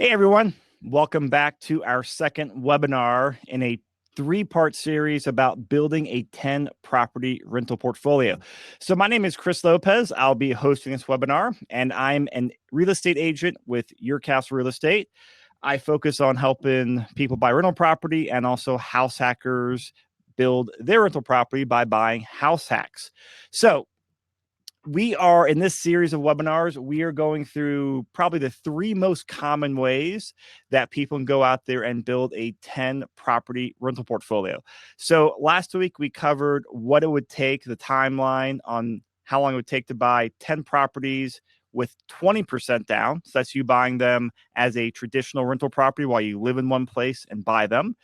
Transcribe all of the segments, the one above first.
Hey, everyone. Welcome back to our second webinar in a three-part series about building a 10-property rental portfolio. So my name is Chris Lopez. I'll be hosting this webinar, and I'm a real estate agent with Your Castle Real Estate. I focus on helping people buy rental property and also house hackers build their rental property by buying house hacks. So we are in this series of webinars, we are going through probably the three most common ways that people can go out there and build a 10 property rental portfolio. So last week we covered what it would take, the timeline on how long it would take to buy 10 properties with 20% down. So that's you buying them as a traditional rental property while you live in one place and buy them.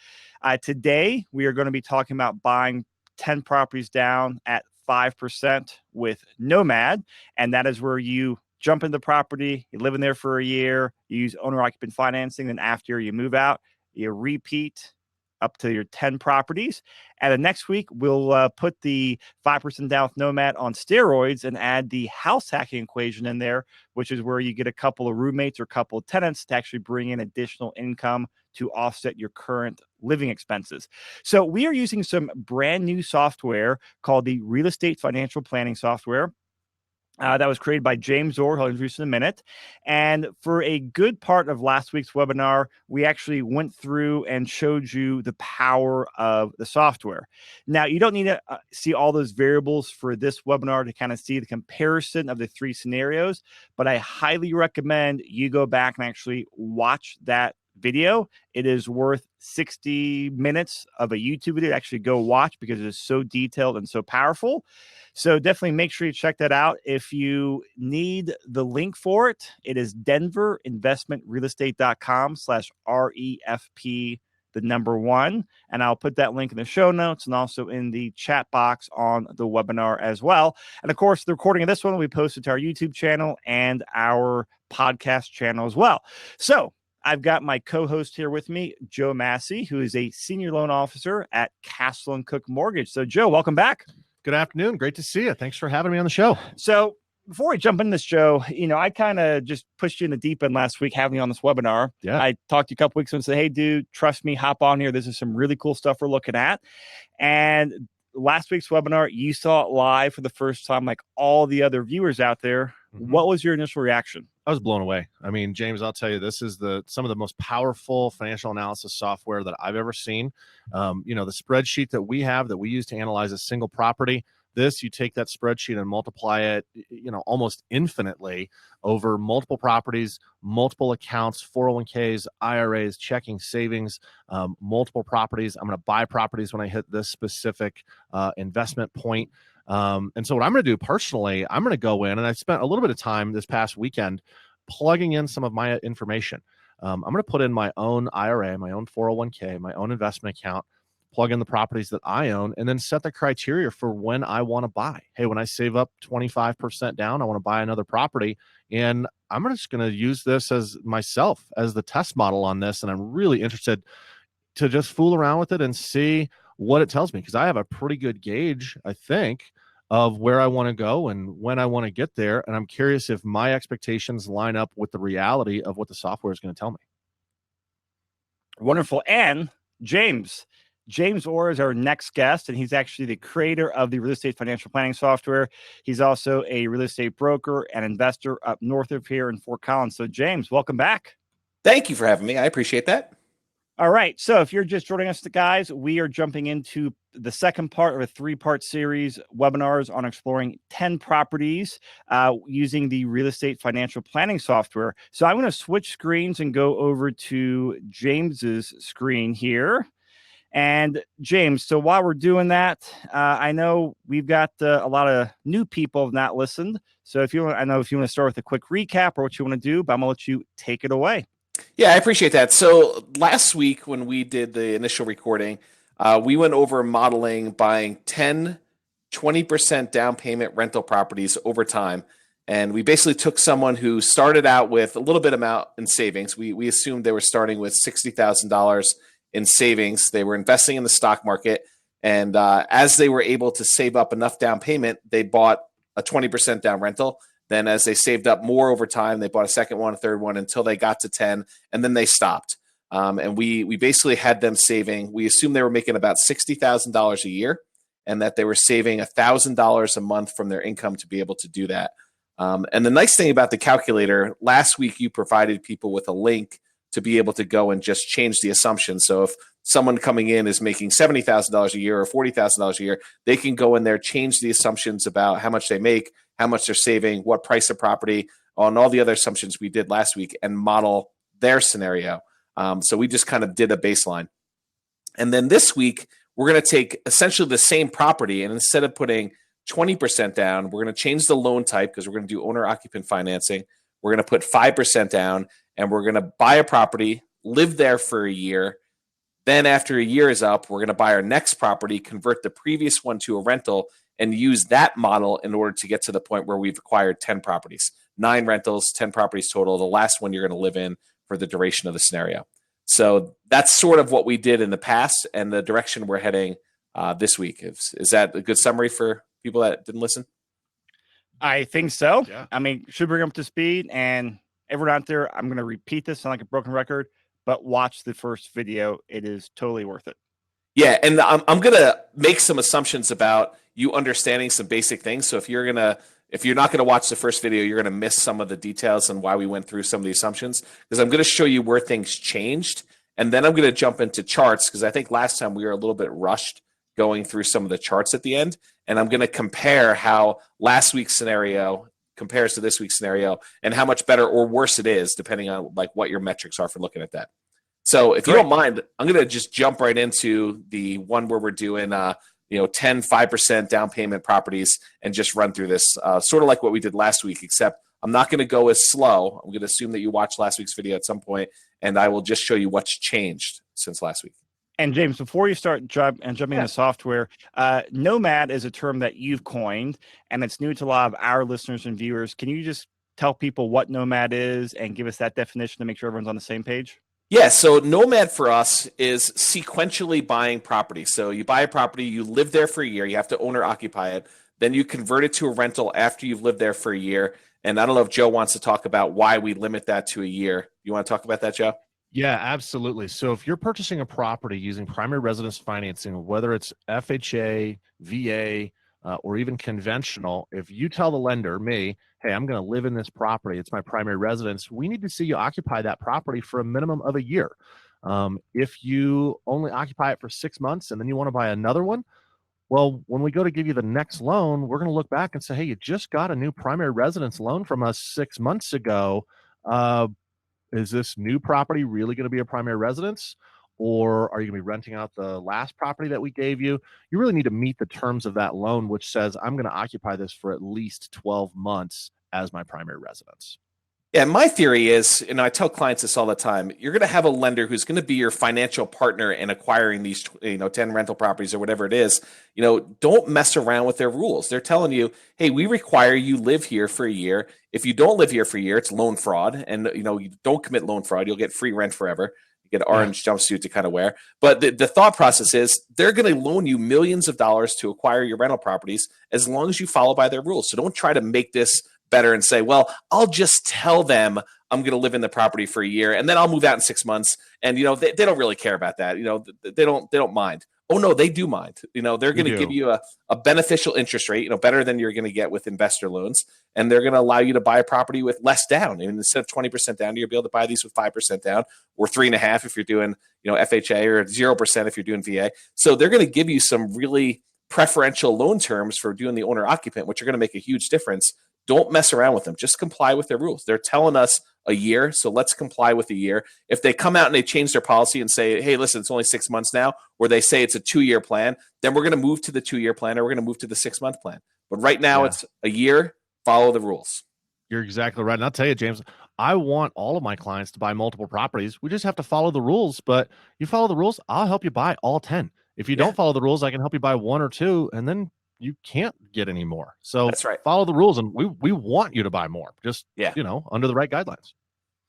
Today, we are going to be talking about buying 10 properties down at 5% with Nomad, and that is where you jump into the property, you live in there for a year, you use owner-occupant financing, then after you move out, you repeat up to your 10 properties. And the next week, we'll put the 5% down with Nomad on steroids and add the house hacking equation in there, which is where you get a couple of roommates or a couple of tenants to actually bring in additional income to offset your current living expenses. So we are using some brand new software called the Real Estate Financial Planning Software. That was created by James Orr, I'll introduce in a minute. And for a good part of last week's webinar, we actually went through and showed you the power of the software. Now, you don't need to see all those variables for this webinar to kind of see the comparison of the three scenarios, but I highly recommend you go back and actually watch that video. It is worth 60 minutes of a YouTube video to actually go watch because it is so detailed and so powerful. So definitely make sure you check that out. If you need the link for it, it is denverinvestmentrealestate.com/REFP, the number 1. And I'll put that link in the show notes and also in the chat box on the webinar as well. And of course, the recording of this one will be posted to our YouTube channel and our podcast channel as well. So I've got my co-host here with me, Joe Massey, who is a senior loan officer at Castle & Cook Mortgage. So Joe, welcome back. Good afternoon. Great to see you. Thanks for having me on the show. So before we jump into this, Joe, I kind of just pushed you in the deep end last week having you on this webinar. Yeah. I talked to you a couple weeks ago and said, hey, dude, trust me, hop on here. This is some really cool stuff we're looking at. And last week's webinar, you saw it live for the first time, like all the other viewers out there. Mm-hmm. What was your initial reaction? I was blown away. I mean, James, I'll tell you, this is some of the most powerful financial analysis software that I've ever seen. The spreadsheet that we have that we use to analyze a single property, you take that spreadsheet and multiply it, almost infinitely over multiple properties, multiple accounts, 401ks, IRAs, checking, savings, multiple properties. I'm going to buy properties when I hit this specific investment point. And so what I'm going to do personally, I'm going to go in, and I spent a little bit of time this past weekend plugging in some of my information. I'm going to put in my own IRA, my own 401k, my own investment account, plug in the properties that I own, and then set the criteria for when I want to buy. Hey, when I save up 25% down, I want to buy another property. And I'm just going to use this as myself as the test model on this. And I'm really interested to just fool around with it and see what it tells me, because I have a pretty good gauge, I think, of where I want to go and when I want to get there. And I'm curious if my expectations line up with the reality of what the software is going to tell me. Wonderful. And James Orr is our next guest, and he's actually the creator of the Real Estate Financial Planning Software. He's also a real estate broker and investor up north of here in Fort Collins. So James, welcome back. Thank you for having me. I appreciate that. All right. So if you're just joining us, guys, we are jumping into the second part of a 3-part series webinars on exploring 10 properties using the Real Estate Financial Planning Software. So I'm going to switch screens and go over to James's screen here. And James, so while we're doing that, I know we've got a lot of new people have not listened. So if you want to start with a quick recap or what you want to do, but I'm going to let you take it away. Yeah, I appreciate that. So last week when we did the initial recording, we went over modeling buying 10, 20% down payment rental properties over time. And we basically took someone who started out with a little bit amount in savings. We assumed they were starting with $60,000 in savings. They were investing in the stock market. And as they were able to save up enough down payment, they bought a 20% down rental. Then as they saved up more over time, they bought a second one, a third one, until they got to 10, and then they stopped. And we basically had them saving. We assumed they were making about $60,000 a year, and that they were saving $1,000 a month from their income to be able to do that. And the nice thing about the calculator, last week you provided people with a link to be able to go and just change the assumption. So if someone coming in is making $70,000 a year or $40,000 a year, they can go in there, change the assumptions about how much they make, how much they're saving, what price of property, on all the other assumptions we did last week, and model their scenario. So we just kind of did a baseline. And then this week, we're going to take essentially the same property, and instead of putting 20% down, we're going to change the loan type because we're going to do owner-occupant financing. We're going to put 5% down, and we're going to buy a property, live there for a year. Then after a year is up, we're going to buy our next property, convert the previous one to a rental, and use that model in order to get to the point where we've acquired 10 properties, 9 rentals, 10 properties total. The last one you're going to live in for the duration of the scenario. So that's sort of what we did in the past and the direction we're heading this week. Is that a good summary for people that didn't listen? I think so. Yeah. I mean, should bring them up to speed. And everyone out there, I'm going to repeat this, sound like a broken record, but watch the first video. It is totally worth it. Yeah, and I'm going to make some assumptions about you understanding some basic things. So if you're not going to watch the first video, you're going to miss some of the details and why we went through some of the assumptions, because I'm going to show you where things changed. And then I'm going to jump into charts, because I think last time we were a little bit rushed going through some of the charts at the end. And I'm going to compare how last week's scenario compares to this week's scenario and how much better or worse it is, depending on like what your metrics are for looking at that. So if you don't mind, I'm going to just jump right into the one where we're doing 5% down payment properties and just run through this, sort of like what we did last week, except I'm not going to go as slow. I'm going to assume that you watched last week's video at some point, and I will just show you what's changed since last week. And James, before you start jumping into software, Nomad is a term that you've coined, and it's new to a lot of our listeners and viewers. Can you just tell people what Nomad is and give us that definition to make sure everyone's on the same page? Yeah, so Nomad for us is sequentially buying property. So you buy a property, you live there for a year, you have to own or occupy it, then you convert it to a rental after you've lived there for a year. And I don't know if Joe wants to talk about why we limit that to a year. You want to talk about that, Joe? Yeah, absolutely. So if you're purchasing a property using primary residence financing, whether it's FHA, VA, or even conventional, if you tell the lender, me, hey, I'm going to live in this property, it's my primary residence, we need to see you occupy that property for a minimum of a year. If you only occupy it for 6 months and then you want to buy another one, well, when we go to give you the next loan, we're going to look back and say, hey, you just got a new primary residence loan from us 6 months ago. Is this new property really going to be a primary residence? Or are you going to be renting out the last property that we gave you? You really need to meet the terms of that loan, which says I'm going to occupy this for at least 12 months as my primary residence. Yeah, my theory is, and I tell clients this all the time, you're going to have a lender who's going to be your financial partner in acquiring these 10 rental properties or whatever it is. Don't mess around with their rules. They're telling you, hey, we require you live here for a year. If you don't live here for a year, it's loan fraud. And you don't commit loan fraud, you'll get free rent forever. You get an orange jumpsuit to kind of wear. But the thought process is they're going to loan you millions of dollars to acquire your rental properties as long as you follow by their rules. So don't try to make this better and say, well, I'll just tell them I'm going to live in the property for a year and then I'll move out in 6 months. And, they don't really care about that. They don't mind. Oh no, they do mind. They're going to give you a beneficial interest rate, better than you're going to get with investor loans. And they're going to allow you to buy a property with less down. And instead of 20% down, you'll be able to buy these with 5% down, or 3.5% if you're doing, FHA, or 0% if you're doing VA. So they're going to give you some really preferential loan terms for doing the owner occupant, which are going to make a huge difference. Don't mess around with them. Just comply with their rules. They're telling us a year, so let's comply with a year. If they come out and they change their policy and say, hey, listen, it's only 6 months now, or they say it's a 2-year plan, then we're going to move to the 2-year plan, or we're going to move to the 6-month plan. But right now it's a year. Follow the rules. You're exactly right. And I'll tell you, James, I want all of my clients to buy multiple properties. We just have to follow the rules. But you follow the rules, I'll help you buy all 10. If you don't follow the rules, I can help you buy 1 or 2, and then you can't get any more. So that's right. Follow the rules, and we want you to buy more. Just under the right guidelines.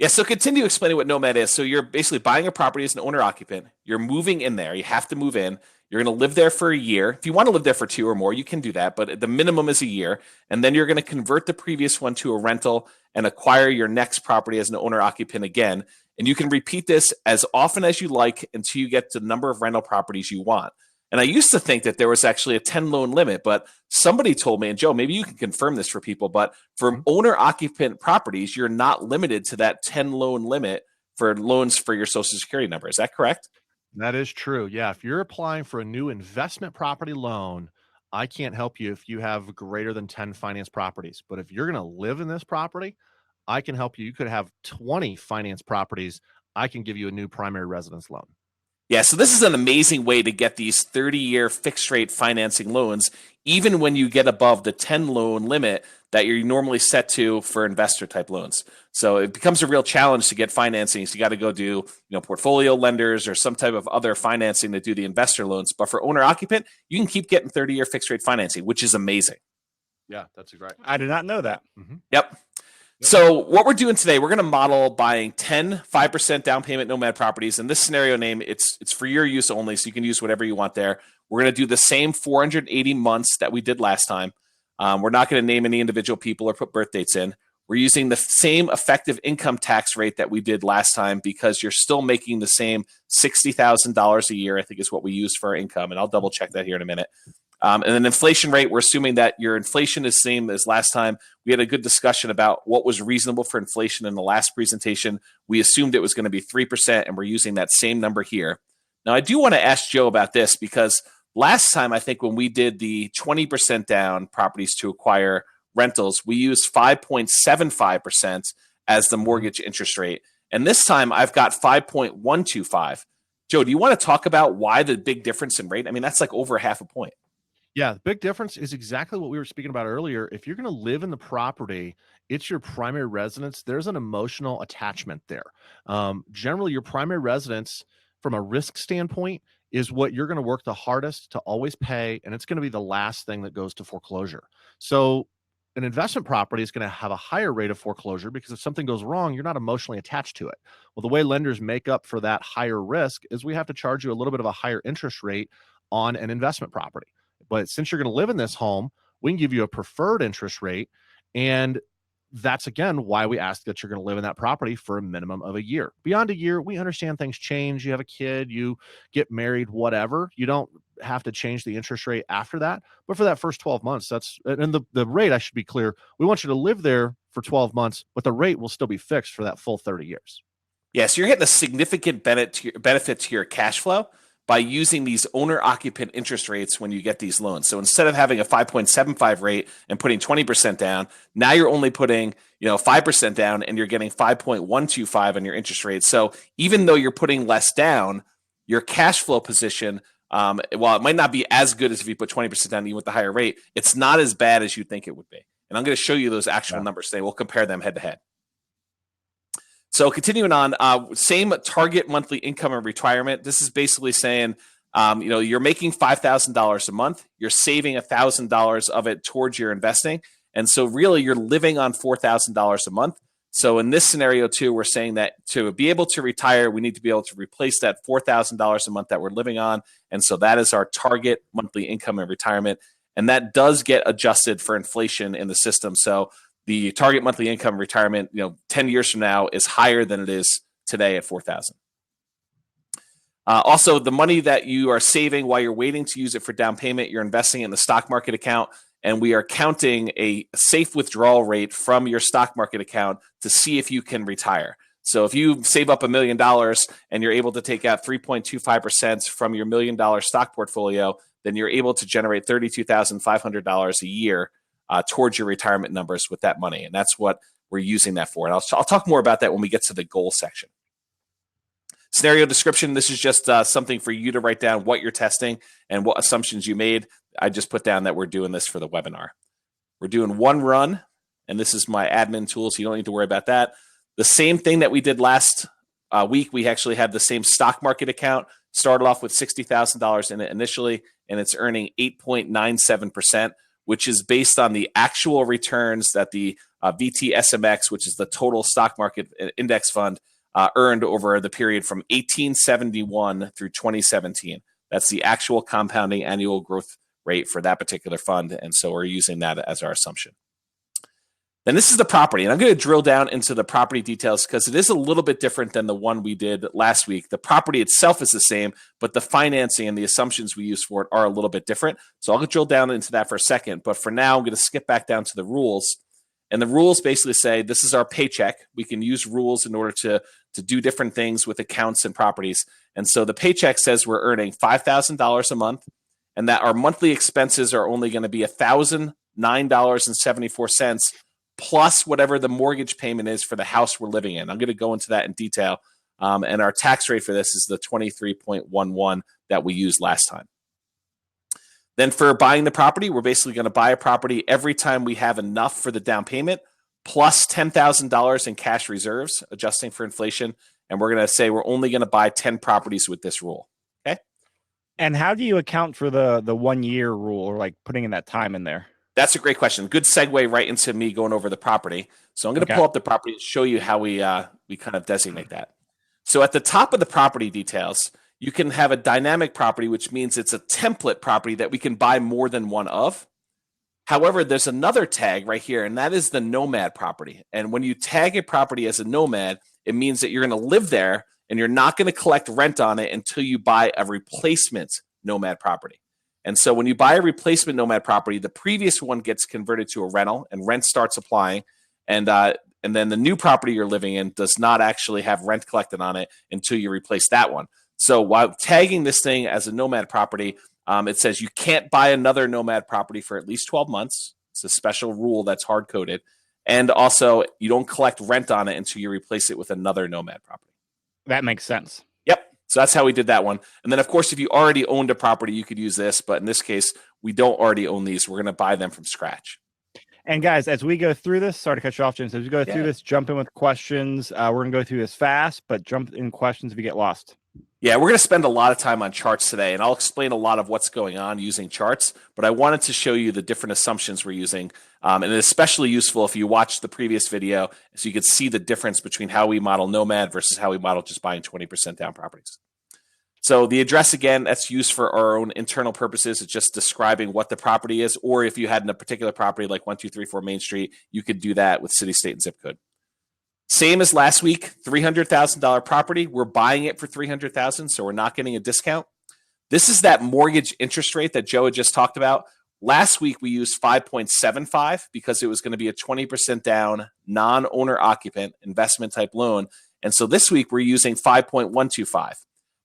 Yeah, so continue explaining what Nomad is. So you're basically buying a property as an owner occupant. You're moving in there. You have to move in. You're going to live there for a year. If you want to live there for 2 or more, you can do that, but the minimum is a year. And then you're going to convert the previous one to a rental and acquire your next property as an owner occupant again. And you can repeat this as often as you like until you get to the number of rental properties you want. And I used to think that there was actually a 10 loan limit, but somebody told me, and Joe, maybe you can confirm this for people, but for owner occupant properties, you're not limited to that 10 loan limit for loans for your Social Security number. Is that correct? That is true. Yeah. If you're applying for a new investment property loan, I can't help you if you have greater than 10 finance properties. But if you're going to live in this property, I can help you. You could have 20 finance properties. I can give you a new primary residence loan. Yeah, so this is an amazing way to get these 30-year fixed rate financing loans, even when you get above the 10 loan limit that you're normally set to for investor type loans. So it becomes a real challenge to get financing. So you got to go do, portfolio lenders or some type of other financing to do the investor loans. But for owner occupant, you can keep getting 30-year fixed rate financing, which is amazing. Yeah, that's right. I did not know that. Mm-hmm. Yep. So what we're doing today, we're going to model buying 10 5% down payment Nomad properties. And this scenario name, it's for your use only, so you can use whatever you want there. We're going to do the same 480 months that we did last time. We're not going to name any individual people or put birth dates in. We're using the same effective income tax rate that we did last time because you're still making the same $60,000 a year, I think is what we use for our income. And I'll double check that here in a minute. And then inflation rate, we're assuming that your inflation is the same as last time. We had a good discussion about what was reasonable for inflation in the last presentation. We assumed it was going to be 3%, and we're using that same number here. Now, I do want to ask Joe about this because last time, I think when we did the 20% down properties to acquire rentals, we used 5.75% as the mortgage interest rate. And this time, I've got 5.125. Joe, do you want to talk about why the big difference in rate? I mean, that's like over half a point. Yeah, the big difference is exactly what we were speaking about earlier. If you're going to live in the property, it's your primary residence. There's an emotional attachment there. Generally, your primary residence, from a risk standpoint, is what you're going to work the hardest to always pay, and it's going to be the last thing that goes to foreclosure. So an investment property is going to have a higher rate of foreclosure because if something goes wrong, you're not emotionally attached to it. Well, the way lenders make up for that higher risk is we have to charge you a little bit of a higher interest rate on an investment property. But since you're going to live in this home, we can give you a preferred interest rate. And that's, again, why we ask that you're going to live in that property for a minimum of a year. Beyond a year, we understand things change. You have a kid, you get married, whatever. You don't have to change the interest rate after that. But for that first 12 months, and the rate, I should be clear, we want you to live there for 12 months, but the rate will still be fixed for that full 30 years. Yeah, so you're getting a significant benefit to your cash flow by using these owner-occupant interest rates when you get these loans. So instead of having a 5.75 rate and putting 20% down, now you're only putting 5% down and you're getting 5.125 on your interest rate. So even though you're putting less down, your cash flow position, while it might not be as good as if you put 20% down even with the higher rate, it's not as bad as you think it would be. And I'm going to show you those actual numbers today. We'll compare them head to head. So continuing on, same target monthly income and retirement. This is basically saying, you're making $5,000 a month. You're saving $1,000 of it towards your investing. And so really you're living on $4,000 a month. So in this scenario too, we're saying that to be able to retire, we need to be able to replace that $4,000 a month that we're living on. And so that is our target monthly income and retirement. And that does get adjusted for inflation in the system. So the target monthly income retirement, 10 years from now is higher than it is today at $4,000. Also, the money that you are saving while you're waiting to use it for down payment, you're investing in the stock market account, and we are counting a safe withdrawal rate from your stock market account to see if you can retire. So if you save up $1 million and you're able to take out 3.25% from your $1 million stock portfolio, then you're able to generate $32,500 a year towards your retirement numbers with that money. And that's what we're using that for. And I'll talk more about that when we get to the goal section. Scenario description. This is just something for you to write down what you're testing and what assumptions you made. I just put down that we're doing this for the webinar. We're doing one run, and this is my admin tool, so you don't need to worry about that. The same thing that we did last week, we actually had the same stock market account, started off with $60,000 in it initially, and it's earning 8.97%. which is based on the actual returns that the VTSMX, which is the total stock market index fund, earned over the period from 1871 through 2017. That's the actual compounding annual growth rate for that particular fund. And so we're using that as our assumption. Then this is the property, and I'm going to drill down into the property details because it is a little bit different than the one we did last week. The property itself is the same, but the financing and the assumptions we use for it are a little bit different. So I'll drill down into that for a second. But for now, I'm going to skip back down to the rules. And the rules basically say this is our paycheck. We can use rules in order to do different things with accounts and properties. And so the paycheck says we're earning $5,000 a month, and that our monthly expenses are only going to be $1,009.74 plus whatever the mortgage payment is for the house we're living in. I'm going to go into that in detail. And our tax rate for this is the 23.11 that we used last time. Then for buying the property, we're basically going to buy a property every time we have enough for the down payment, plus $10,000 in cash reserves, adjusting for inflation. And we're going to say we're only going to buy 10 properties with this rule. Okay. And how do you account for the 1 year rule, or like putting in that time in there? That's a great question. Good segue right into me going over the property. So I'm going to pull up the property and show you how we kind of designate that. So at the top of the property details, you can have a dynamic property, which means it's a template property that we can buy more than one of. However, there's another tag right here, and that is the Nomad property. And when you tag a property as a Nomad, it means that you're going to live there and you're not going to collect rent on it until you buy a replacement Nomad property. And so when you buy a replacement Nomad property, the previous one gets converted to a rental and rent starts applying. And then the new property you're living in does not actually have rent collected on it until you replace that one. So while tagging this thing as a Nomad property, it says you can't buy another Nomad property for at least 12 months. It's a special rule that's hard-coded. And also, you don't collect rent on it until you replace it with another Nomad property. That makes sense. Yep. So that's how we did that one. And then, of course, if you already owned a property, you could use this. But in this case, we don't already own these. We're going to buy them from scratch. And guys, as we go through this, sorry to cut you off, James. As we go through this, jump in with questions. We're going to go through this fast, but jump in questions if you get lost. Yeah, we're going to spend a lot of time on charts today, and I'll explain a lot of what's going on using charts, but I wanted to show you the different assumptions we're using, and it's especially useful if you watched the previous video so you could see the difference between how we model Nomad versus how we model just buying 20% down properties. So the address, again, that's used for our own internal purposes. It's just describing what the property is, or if you had a particular property like 1234 Main Street, you could do that with city, state, and zip code. Same as last week, $300,000 property. We're buying it for $300,000, so we're not getting a discount. This is that mortgage interest rate that Joe had just talked about. Last week, we used 5.75 because it was going to be a 20% down, non-owner occupant investment type loan. And so this week, we're using 5.125.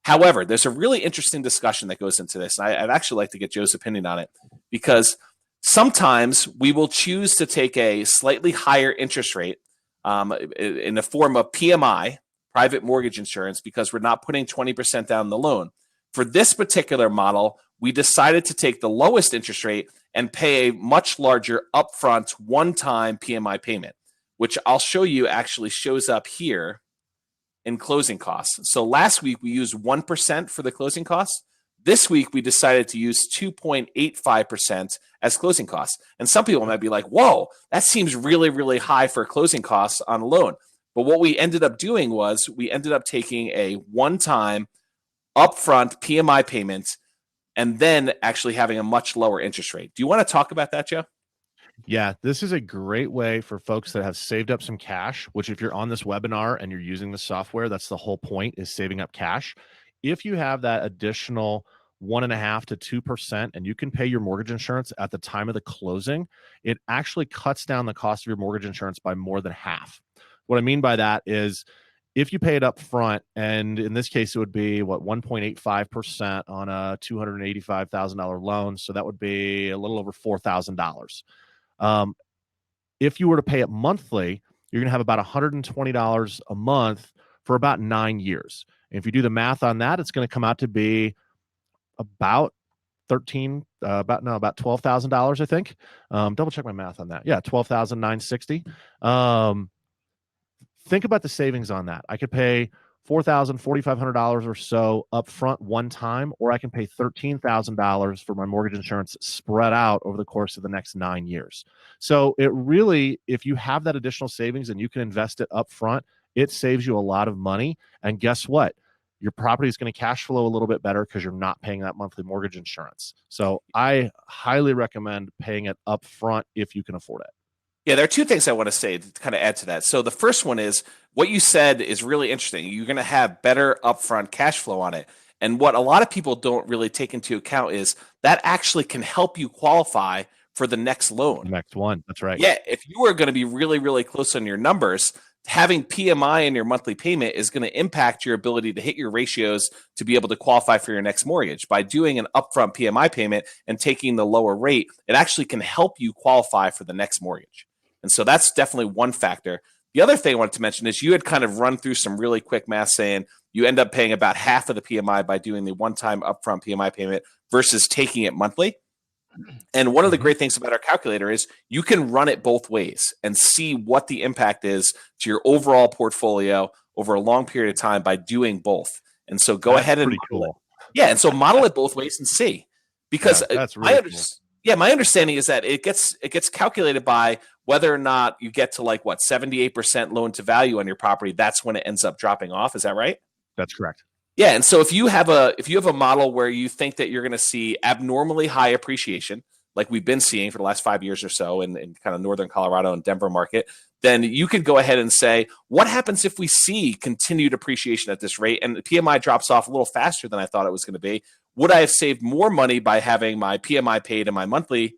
However, there's a really interesting discussion that goes into this. And I'd actually like to get Joe's opinion on it, because sometimes we will choose to take a slightly higher interest rate in the form of PMI, private mortgage insurance, because we're not putting 20% down the loan. For this particular model, we decided to take the lowest interest rate and pay a much larger upfront one-time PMI payment, which I'll show you actually shows up here in closing costs. So last week we used 1% for the closing costs. This week we decided to use 2.85% as closing costs. And some people might be like, whoa, that seems really, really high for closing costs on a loan. But what we ended up doing was we ended up taking a one-time upfront PMI payment and then actually having a much lower interest rate. Do you want to talk about that, Joe? Yeah, this is a great way for folks that have saved up some cash, which if you're on this webinar and you're using the software, that's the whole point, is saving up cash. If you have that additional 1.5% to 2% and you can pay your mortgage insurance at the time of the closing, it actually cuts down the cost of your mortgage insurance by more than half. What I mean by that is if you pay it up front, and in this case, it would be 1.85% on a $285,000 loan. So that would be a little over $4,000. If you were to pay it monthly, you're going to have about $120 a month for about 9 years. And if you do the math on that, it's going to come out to be about $12,000, I think. Double check my math on that. Yeah, $12,960. Think about the savings on that. I could pay $4,000, $4,500 or so up front one time, or I can pay $13,000 for my mortgage insurance spread out over the course of the next 9 years. So it really, if you have that additional savings and you can invest it up front, it saves you a lot of money. And guess what? your property is going to cash flow a little bit better because you're not paying that monthly mortgage insurance. So I highly recommend paying it up front if you can afford it. Yeah, there are two things I want to say to kind of add to that. So the first one is what you said is really interesting. You're going to have better upfront cash flow on it. And what a lot of people don't really take into account is that actually can help you qualify for the next loan. Next one. That's right. Yeah, if you are going to be really, really close on your numbers, having PMI in your monthly payment is going to impact your ability to hit your ratios to be able to qualify for your next mortgage. By doing an upfront PMI payment and taking the lower rate, it actually can help you qualify for the next mortgage. And so that's definitely one factor. The other thing I wanted to mention is you had kind of run through some really quick math saying you end up paying about half of the PMI by doing the one-time upfront PMI payment versus taking it monthly. And one of the great things about our calculator is you can run it both ways and see what the impact is to your overall portfolio over a long period of time by doing both. And so go ahead and model it. Yeah, and so model it both ways and see. Because that's really cool. Yeah, my understanding is that it gets calculated by whether or not you get to 78% loan to value on your property. That's when it ends up dropping off. Is that right? That's correct. Yeah, and so if you have a model where you think that you're going to see abnormally high appreciation, like we've been seeing for the last 5 years or so in kind of northern Colorado and Denver market, then you could go ahead and say, what happens if we see continued appreciation at this rate and the PMI drops off a little faster than I thought it was going to be? Would I have saved more money by having my PMI paid in my monthly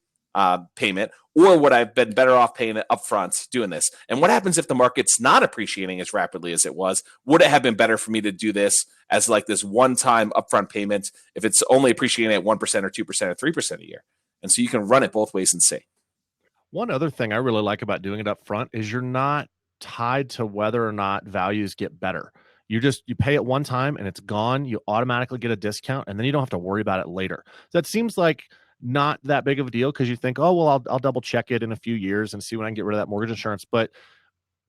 payment, or would I have been better off paying it upfront doing this? And what happens if the market's not appreciating as rapidly as it was? Would it have been better for me to do this as this one-time upfront payment if it's only appreciating at 1% or 2% or 3% a year? And so you can run it both ways and see. One other thing I really like about doing it up front is you're not tied to whether or not values get better. You pay it one time and it's gone. You automatically get a discount and then you don't have to worry about it later. So that seems like not that big of a deal because you think, oh, well, I'll double check it in a few years and see when I can get rid of that mortgage insurance. But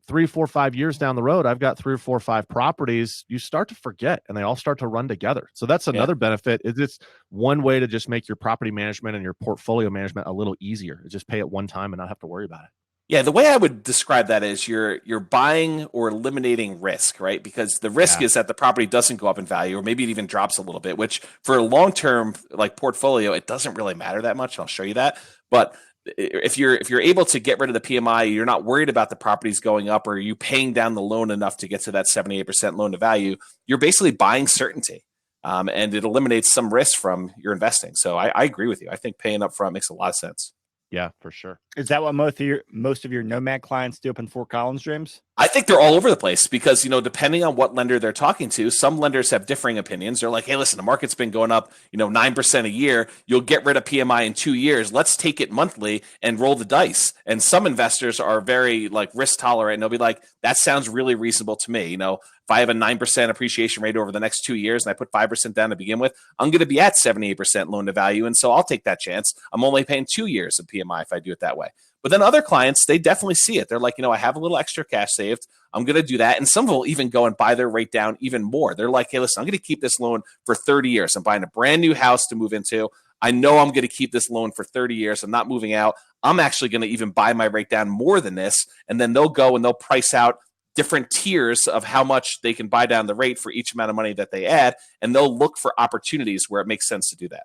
3, 4, 5 years down the road, I've got 3 or 4 or 5 properties. You start to forget and they all start to run together. So that's another benefit. It's one way to just make your property management and your portfolio management a little easier. Just pay it one time and not have to worry about it. Yeah, the way I would describe that is you're buying or eliminating risk, right? Because the risk is that the property doesn't go up in value, or maybe it even drops a little bit, which for a long-term portfolio, it doesn't really matter that much. I'll show you that. But if you're able to get rid of the PMI, you're not worried about the properties going up, or you paying down the loan enough to get to that 78% loan to value, you're basically buying certainty. And it eliminates some risk from your investing. So I agree with you. I think paying up front makes a lot of sense. Yeah, for sure. Is that what most of your Nomad clients do up in Fort Collins, James? I think they're all over the place because, depending on what lender they're talking to, some lenders have differing opinions. They're like, hey, listen, the market's been going up, 9% a year. You'll get rid of PMI in 2 years. Let's take it monthly and roll the dice. And some investors are very risk tolerant. And they'll be like, that sounds really reasonable to me. If I have a 9% appreciation rate over the next 2 years and I put 5% down to begin with, I'm going to be at 78% loan to value. And so I'll take that chance. I'm only paying 2 years of PMI if I do it that way. But then other clients, they definitely see it. They're like, I have a little extra cash saved. I'm going to do that. And some will even go and buy their rate down even more. They're like, hey, listen, I'm going to keep this loan for 30 years. I'm buying a brand new house to move into. I know I'm going to keep this loan for 30 years. I'm not moving out. I'm actually going to even buy my rate down more than this. And then they'll go and they'll price out different tiers of how much they can buy down the rate for each amount of money that they add. And they'll look for opportunities where it makes sense to do that.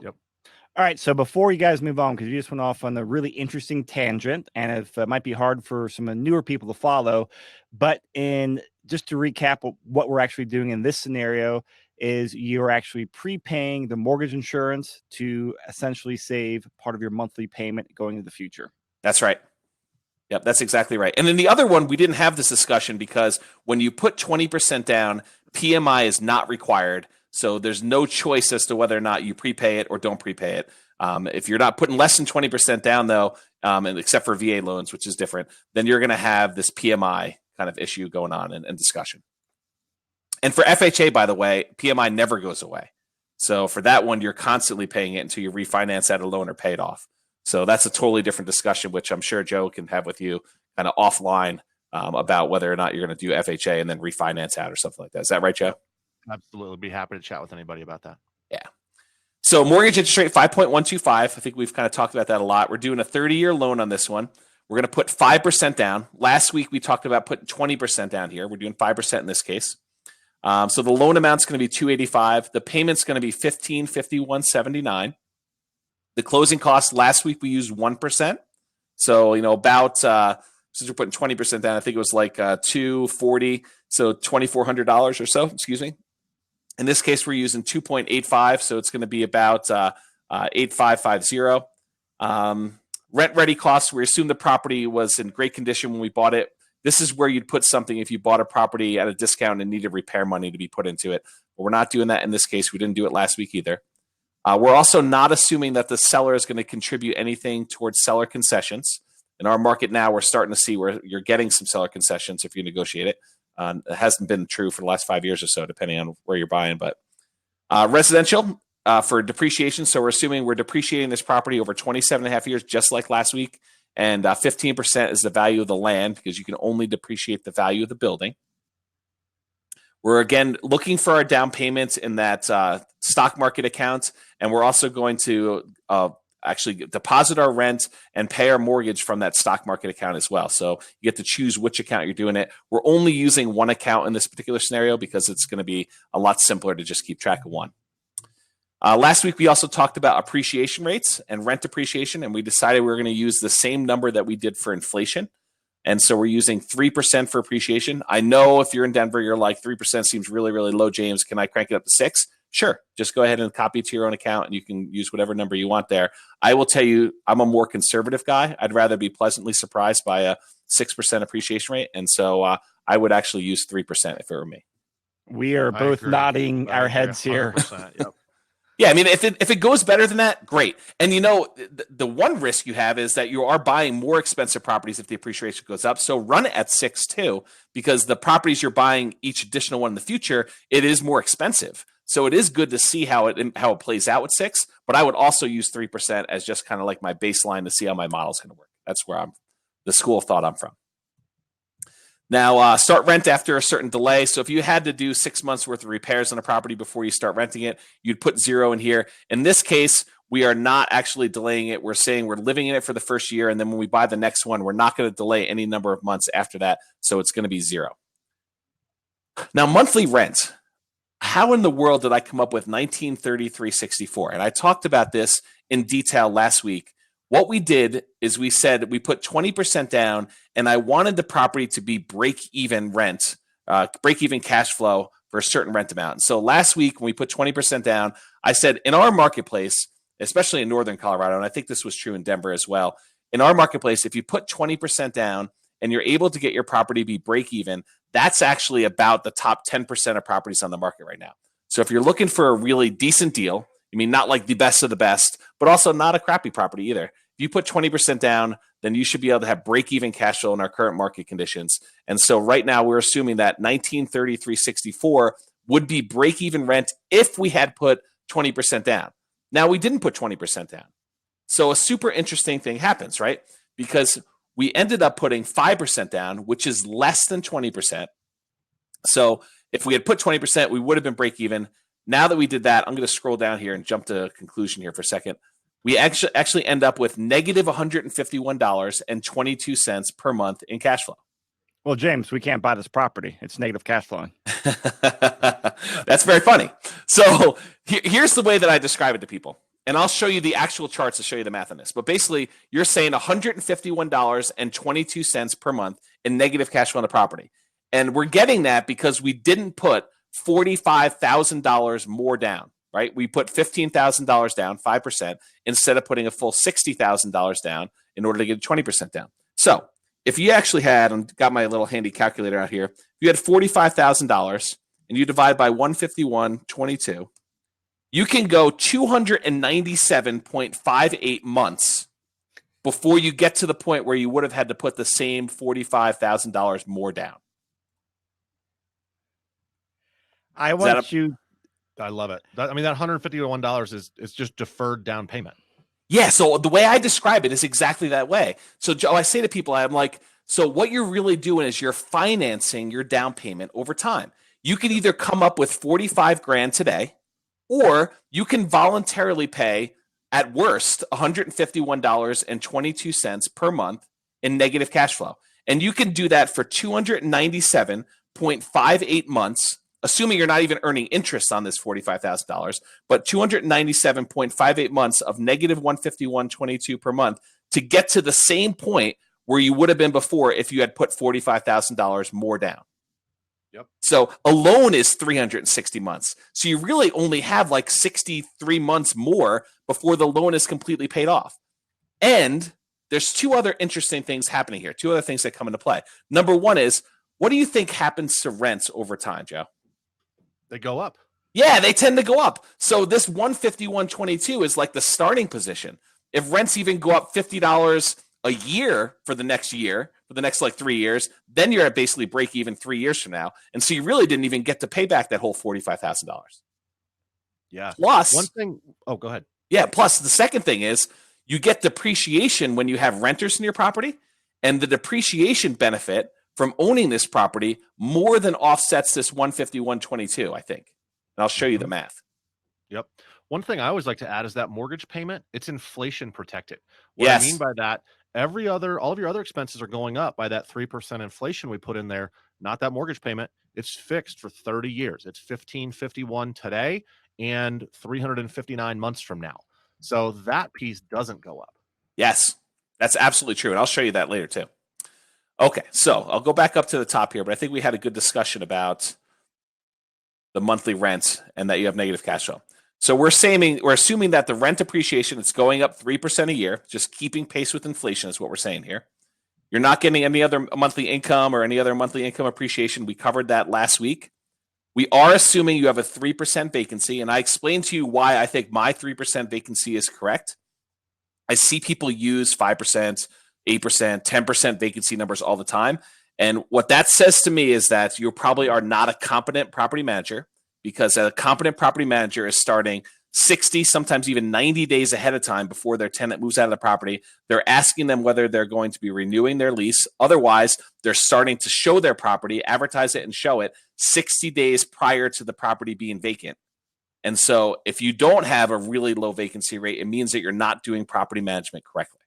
Yep. All right. So before you guys move on, because you just went off on a really interesting tangent, and it might be hard for some newer people to follow, but just to recap what we're actually doing in this scenario is you're actually prepaying the mortgage insurance to essentially save part of your monthly payment going into the future. That's right. Yep, that's exactly right. And then the other one, we didn't have this discussion because when you put 20% down, PMI is not required. So there's no choice as to whether or not you prepay it or don't prepay it. If you're not putting less than 20% down, though, and except for VA loans, which is different, then you're going to have this PMI kind of issue going on and discussion. And for FHA, by the way, PMI never goes away. So for that one, you're constantly paying it until you refinance out a loan or pay it off. So that's a totally different discussion, which I'm sure Joe can have with you kind of offline about whether or not you're going to do FHA and then refinance out or something like that. Is that right, Joe? Absolutely. Be happy to chat with anybody about that. Yeah. So mortgage interest rate 5.125. I think we've kind of talked about that a lot. We're doing a 30-year loan on this one. We're going to put 5% down. Last week, we talked about putting 20% down here. We're doing 5% in this case. So the loan amount's going to be $285. The payment's going to be $1,551.79. The closing costs last week we used 1%. So about since we're putting 20% down, I think it was like $240, so $2,400 or so. Excuse me. In this case, we're using 2.85, so it's going to be about 8,550. Rent ready costs. We assume the property was in great condition when we bought it. This is where you'd put something if you bought a property at a discount and needed repair money to be put into it. But we're not doing that in this case. We didn't do it last week either. We're also not assuming that the seller is going to contribute anything towards seller concessions. In our market now, we're starting to see where you're getting some seller concessions if you negotiate it. It hasn't been true for the last 5 years or so, depending on where you're buying. But residential for depreciation. So we're assuming we're depreciating this property over 27 and a half years, just like last week. And 15% is the value of the land because you can only depreciate the value of the building. We're, again, looking for our down payments in that stock market account. And we're also going to actually deposit our rent and pay our mortgage from that stock market account as well. So you get to choose which account you're doing it. We're only using one account in this particular scenario because it's going to be a lot simpler to just keep track of one. Last week, we also talked about appreciation rates and rent appreciation, and we decided we were going to use the same number that we did for inflation. And so we're using 3% for appreciation. I know if you're in Denver, you're like, 3% seems really, really low, James. Can I crank it up to 6? Sure. Just go ahead and copy it to your own account, and you can use whatever number you want there. I will tell you, I'm a more conservative guy. I'd rather be pleasantly surprised by a 6% appreciation rate. And so I would actually use 3% if it were me. We are both nodding our heads here. Yep. Yeah, I mean, if it goes better than that, great. And the one risk you have is that you are buying more expensive properties if the appreciation goes up. So run it at 6 too, because the properties you're buying each additional one in the future, it is more expensive. So it is good to see how it plays out with 6. But I would also use 3% as just kind of like my baseline to see how my model's going to work. That's where the school of thought I'm from. Now, start rent after a certain delay. So if you had to do 6 months worth of repairs on a property before you start renting it, you'd put 0 in here. In this case, we are not actually delaying it. We're saying we're living in it for the first year. And then when we buy the next one, we're not going to delay any number of months after that. So it's going to be 0. Now, monthly rent. How in the world did I come up with $1,933.64? And I talked about this in detail last week. What we did is we said we put 20% down, and I wanted the property to be break-even rent, break-even cash flow for a certain rent amount. And so last week when we put 20% down, I said in our marketplace, especially in northern Colorado, and I think this was true in Denver as well, in our marketplace, if you put 20% down and you're able to get your property to be break-even, that's actually about the top 10% of properties on the market right now. So if you're looking for a really decent deal, I mean, not like the best of the best, but also not a crappy property either. If you put 20% down, then you should be able to have break-even cash flow in our current market conditions. And so right now we're assuming that $1,933.64 would be break-even rent if we had put 20% down. Now we didn't put 20% down. So a super interesting thing happens, right? Because we ended up putting 5% down, which is less than 20%. So if we had put 20%, we would have been break-even. Now that we did that, I'm going to scroll down here and jump to a conclusion here for a second. We actually end up with negative $151.22 per month in cash flow. Well, James, we can't buy this property. It's negative cash flowing. That's very funny. So here's the way that I describe it to people. And I'll show you the actual charts to show you the math on this. But basically, you're saying $151.22 per month in negative cash flow on the property. And we're getting that because we didn't put $45,000 more down. Right? We put $15,000 down, 5%, instead of putting a full $60,000 down in order to get 20% down. So if you actually had, and got my little handy calculator out here, if you had $45,000 and you divide by 151.22, you can go 297.58 months before you get to the point where you would have had to put the same $45,000 more down. I want you... I love it. I mean, that $151 is just deferred down payment. Yeah. So the way I describe it is exactly that way. So Joe, I say to people, I'm like, so what you're really doing is you're financing your down payment over time. You can either come up with 45 grand today, or you can voluntarily pay at worst $151.22 per month in negative cash flow. And you can do that for 297.58 months assuming you're not even earning interest on this $45,000, but 297.58 months of negative 151.22 per month to get to the same point where you would have been before if you had put $45,000 more down. Yep. So a loan is 360 months. So you really only have like 63 months more before the loan is completely paid off. And there's two other interesting things happening here, two other things that come into play. Number one is, what do you think happens to rents over time, Joe? They go up. Yeah, they tend to go up. So this 151.22 is like the starting position. If rents even go up $50 a year for the next year, for the next like 3 years, then you're at basically break even 3 years from now. And so you really didn't even get to pay back that whole $45,000. Yeah. Plus, one thing. Oh, go ahead. Yeah. Plus, the second thing is you get depreciation when you have renters in your property, and the depreciation benefit from owning this property more than offsets this 151.22, I think. And I'll show you the math. Yep. One thing I always like to add is that mortgage payment, it's inflation protected. What Yes. I mean by that, all of your other expenses are going up by that 3% inflation we put in there, not that mortgage payment. It's fixed for 30 years. It's 1551 today and 359 months from now. So that piece doesn't go up. Yes, that's absolutely true. And I'll show you that later too. Okay, so I'll go back up to the top here, but I think we had a good discussion about the monthly rent and that you have negative cash flow. So we're assuming that the rent appreciation is going up 3% a year, just keeping pace with inflation is what we're saying here. You're not getting any other monthly income or any other monthly income appreciation. We covered that last week. We are assuming you have a 3% vacancy, and I explained to you why I think my 3% vacancy is correct. I see people use 5%, 8%, 10% vacancy numbers all the time. And what that says to me is that you probably are not a competent property manager, because a competent property manager is starting 60, sometimes even 90 days ahead of time before their tenant moves out of the property. They're asking them whether they're going to be renewing their lease. Otherwise, they're starting to show their property, advertise it, and show it 60 days prior to the property being vacant. And so if you don't have a really low vacancy rate, it means that you're not doing property management correctly.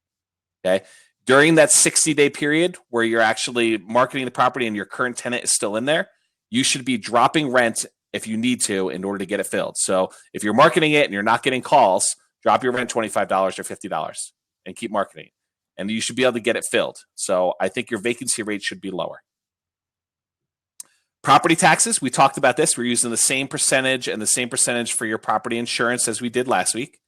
Okay. During that 60-day period where you're actually marketing the property and your current tenant is still in there, you should be dropping rent if you need to in order to get it filled. So if you're marketing it and you're not getting calls, drop your rent $25 or $50 and keep marketing it. And you should be able to get it filled. So I think your vacancy rate should be lower. Property taxes, we talked about this. We're using the same percentage and the same percentage for your property insurance as we did last week.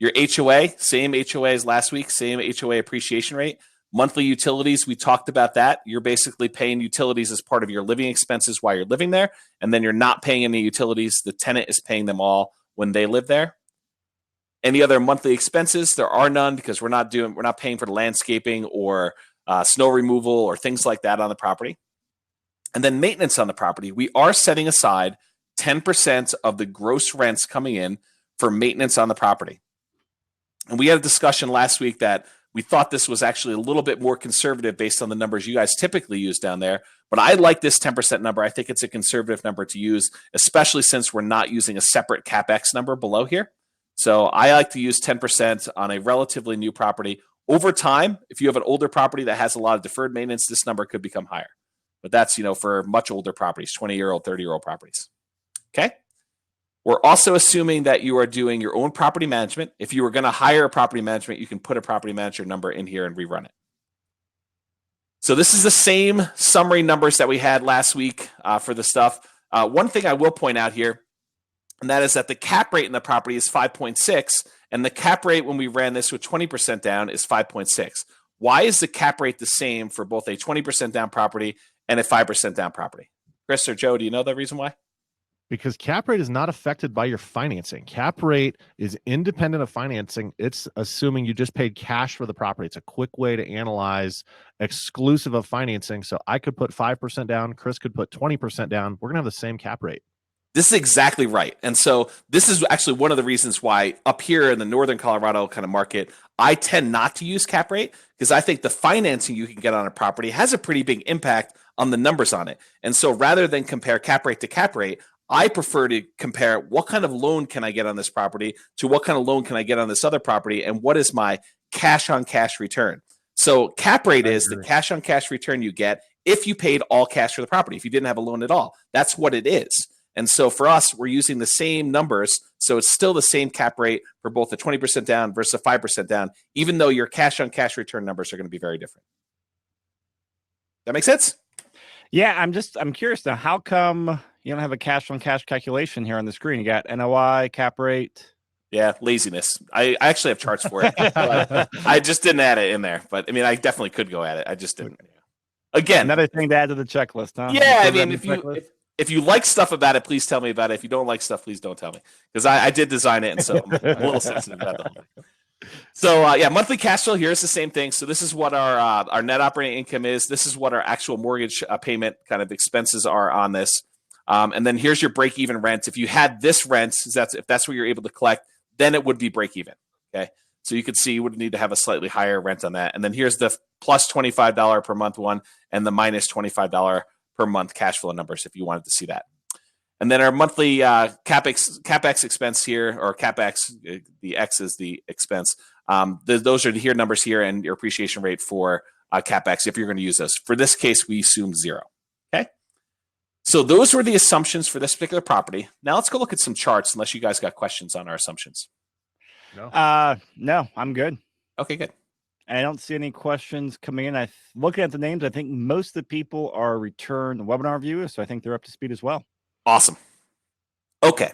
Your HOA, same HOA as last week, same HOA appreciation rate. Monthly utilities, we talked about that. You're basically paying utilities as part of your living expenses while you're living there, and then you're not paying any utilities. The tenant is paying them all when they live there. Any other monthly expenses? There are none, because we're not paying for landscaping or snow removal or things like that on the property. And then maintenance on the property. We are setting aside 10% of the gross rents coming in for maintenance on the property. And we had a discussion last week that we thought this was actually a little bit more conservative based on the numbers you guys typically use down there. But I like this 10% number. I think it's a conservative number to use, especially since we're not using a separate CapEx number below here. So I like to use 10% on a relatively new property. Over time, if you have an older property that has a lot of deferred maintenance, this number could become higher. But that's, for much older properties, 20-year-old, 30-year-old properties. Okay. We're also assuming that you are doing your own property management. If you were going to hire a property management, you can put a property manager number in here and rerun it. So this is the same summary numbers that we had last week for the stuff. One thing I will point out here, and that is that the cap rate in the property is 5.6, and the cap rate when we ran this with 20% down is 5.6. Why is the cap rate the same for both a 20% down property and a 5% down property? Chris or Joe, do you know the reason why? Because cap rate is not affected by your financing. Cap rate is independent of financing. It's assuming you just paid cash for the property. It's a quick way to analyze exclusive of financing. So I could put 5% down. Chris could put 20% down. We're going to have the same cap rate. This is exactly right. And so this is actually one of the reasons why up here in the Northern Colorado kind of market, I tend not to use cap rate, because I think the financing you can get on a property has a pretty big impact on the numbers on it. And so rather than compare cap rate to cap rate, I prefer to compare what kind of loan can I get on this property to what kind of loan can I get on this other property, and what is my cash on cash return. So cap rate is the cash on cash return you get if you paid all cash for the property, if you didn't have a loan at all. That's what it is. And so for us, we're using the same numbers. So it's still the same cap rate for both the 20% down versus a 5% down, even though your cash on cash return numbers are going to be very different. That make sense? Yeah, I'm curious now. How come you don't have a cash on cash calculation here on the screen? You got NOI, cap rate. Yeah, laziness. I actually have charts for it. But I just didn't add it in there. But I mean, I definitely could go at it. I just didn't. Again, Another thing to add to the checklist, huh? yeah, I mean, if you like stuff about it, please tell me about it. If you don't like stuff, please don't tell me, because I did design it, and so I'm a little sensitive about the whole thing. So yeah, monthly cash flow here is the same thing. So this is what our net operating income is. This is what our actual mortgage payment kind of expenses are on this. And then here's your break even rent. If you had this rent, if that's what you're able to collect, then it would be break even. Okay. So you could see you would need to have a slightly higher rent on that. And then here's the plus $25 per month one and the minus $25 per month cash flow numbers if you wanted to see that. And then our monthly capex expense here, or capex, the X is the expense. Those are here numbers here, and your appreciation rate for capex if you're going to use those. For this case, we assume 0. Okay. So those were the assumptions for this particular property. Now let's go look at some charts, unless you guys got questions on our assumptions. No, I'm good. Okay, good. I don't see any questions coming in. Looking at the names, I think most of the people are return webinar viewers, so I think they're up to speed as well. Awesome. Okay.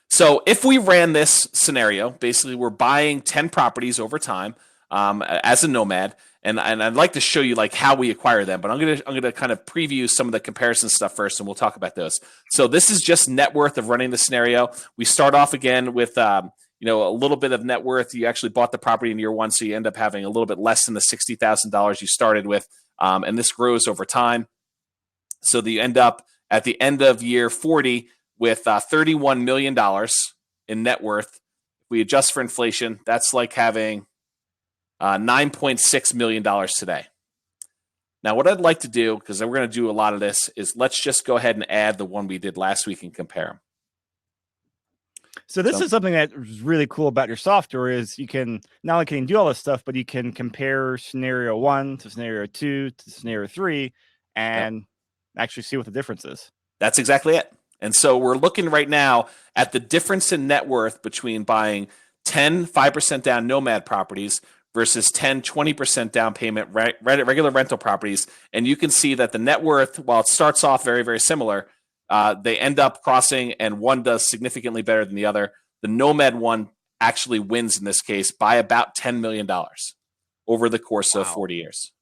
So if we ran this scenario, basically we're buying 10 properties over time as a nomad, and I'd like to show you like how we acquire them, but I'm gonna kind of preview some of the comparison stuff first, and we'll talk about those. So this is just net worth of running the scenario. We start off again with a little bit of net worth. You actually bought the property in year one, so you end up having a little bit less than the $60,000 you started with, and this grows over time. So that you end up at the end of year 40 with $31 million in net worth. If we adjust for inflation, that's like having $9.6 million today. Now, what I'd like to do, because we're going to do a lot of this, is let's just go ahead and add the one we did last week and compare them. So this is something that is really cool about your software is you can not only can you do all this stuff, but you can compare scenario 1 to scenario 2 to scenario 3 and actually see what the difference is. That's exactly it. And so we're looking right now at the difference in net worth between buying 10 5% down Nomad properties versus 10 20% down payment regular rental properties. And you can see that the net worth, while it starts off very, very similar, they end up crossing, and one does significantly better than the other. The Nomad one actually wins in this case by about $10 million over the course of 40 years.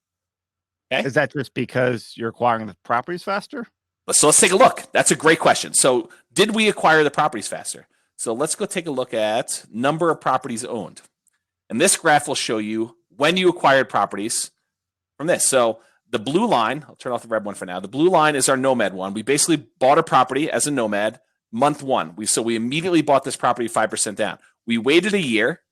Okay. Is that just because you're acquiring the properties faster? So let's take a look. That's a great question. So did we acquire the properties faster? So let's go take a look at number of properties owned. And this graph will show you when you acquired properties from this. So the blue line, I'll turn off the red one for now. The blue line is our Nomad one. We basically bought a property as a Nomad month 1. So we immediately bought this property 5% down. We waited a year,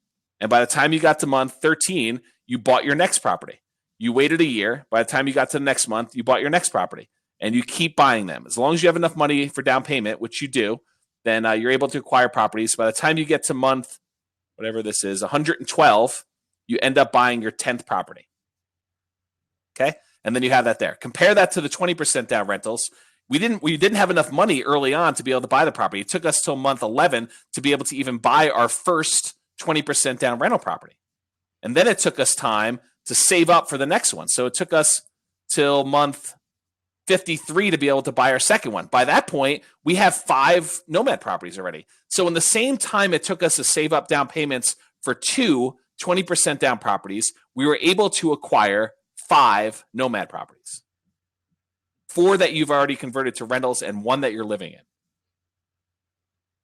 and by the time you got to month 13, you bought your next property. You waited a year. By the time you got to the next month, you bought your next property. And you keep buying them. As long as you have enough money for down payment, which you do, then you're able to acquire properties. By the time you get to month, whatever this is, 112, you end up buying your 10th property. Okay? And then you have that there. Compare that to the 20% down rentals. We didn't have enough money early on to be able to buy the property. It took us till month 11 to be able to even buy our first 20% down rental property. And then it took us time to save up for the next one. So it took us till month 53 to be able to buy our second one. By that point, we have 5 Nomad properties already. So in the same time it took us to save up down payments for 2 20% down properties, we were able to acquire 5 Nomad properties. 4 that you've already converted to rentals and 1 that you're living in.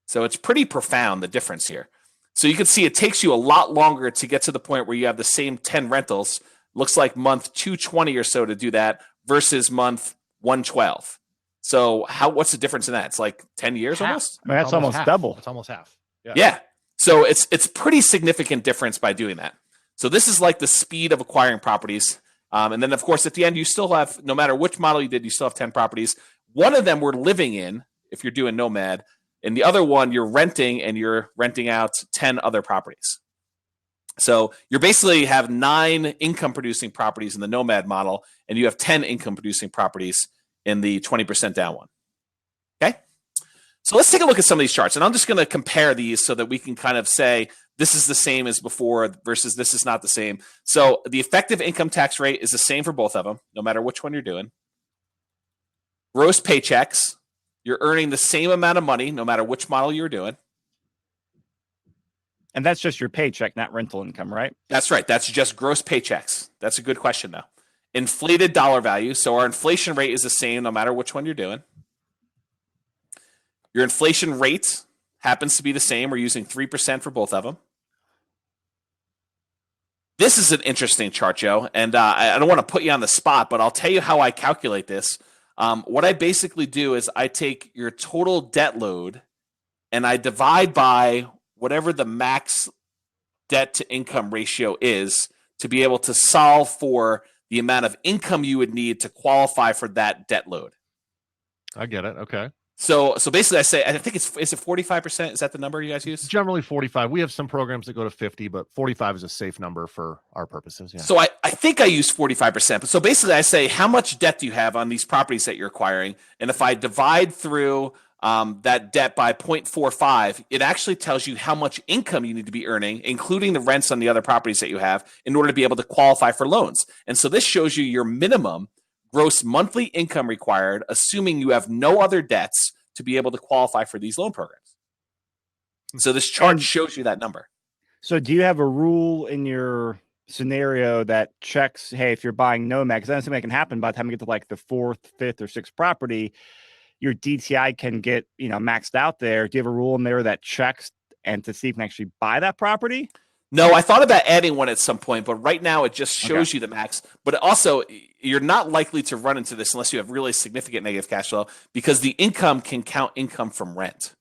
So it's pretty profound, the difference here. So you can see it takes you a lot longer to get to the point where you have the same 10 rentals. Looks like month 220 or so to do that versus month 112. So what's the difference in that? It's like 10 years almost? I mean, that's almost double. It's almost half. Yeah. So it's pretty significant difference by doing that. So this is like the speed of acquiring properties. And then, of course, at the end, you still have, no matter which model you did, you still have 10 properties. One of them we're living in, if you're doing Nomad, and the other one you're renting, and you're renting out 10 other properties. So you basically have 9 income-producing properties in the Nomad model, and you have 10 income-producing properties in the 20% down one. Okay? So let's take a look at some of these charts, and I'm just going to compare these so that we can kind of say this is the same as before versus this is not the same. So the effective income tax rate is the same for both of them, no matter which one you're doing. Gross paychecks, you're earning the same amount of money, no matter which model you're doing. And that's just your paycheck, not rental income, right? That's right. That's just gross paychecks. That's a good question, though. Inflated dollar value. So our inflation rate is the same no matter which one you're doing. Your inflation rate happens to be the same. We're using 3% for both of them. This is an interesting chart, Joe, and I don't want to put you on the spot, but I'll tell you how I calculate this. What I basically do is I take your total debt load and I divide by whatever the max debt to income ratio is to be able to solve for the amount of income you would need to qualify for that debt load. I get it. Okay. So basically, I think is it 45%? Is that the number you guys use? Generally 45. We have some programs that go to 50, but 45 is a safe number for our purposes. Yeah. So I think I use 45%. But so basically, I say how much debt do you have on these properties that you're acquiring, and if I divide through that debt by 0.45, it actually tells you how much income you need to be earning, including the rents on the other properties that you have, in order to be able to qualify for loans. And so this shows you your minimum gross monthly income required, assuming you have no other debts, to be able to qualify for these loan programs. So this chart shows you that number. So do you have a rule in your scenario that checks, hey, if you're buying Nomad, because that's something that can happen by the time you get to like the fourth, fifth, or sixth property, your DTI can get, maxed out there. Do you have a rule in there that checks and to see if you can actually buy that property? No, I thought about adding one at some point, but right now it just shows you the max. But also, you're not likely to run into this unless you have really significant negative cash flow, because the income can count income from rent.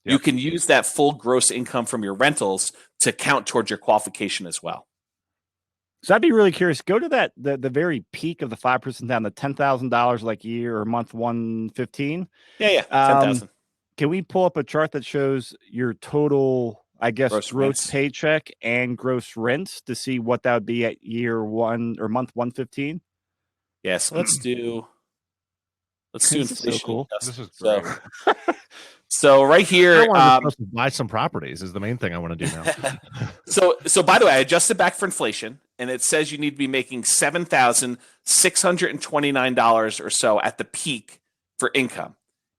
Yep. You can use that full gross income from your rentals to count towards your qualification as well. So I'd be really curious. Go to that the very peak of the 5% down, the $10,000 like year or month 115. Yeah, 10,000. Can we pull up a chart that shows your total, I guess, gross paycheck and gross rents to see what that would be at year one or month 115? Yeah, so let's do inflation. So cool. This is great. So right here, I want to buy some properties is the main thing I want to do now. So by the way, I adjusted back for inflation, and it says you need to be making $7,629 or so at the peak for income,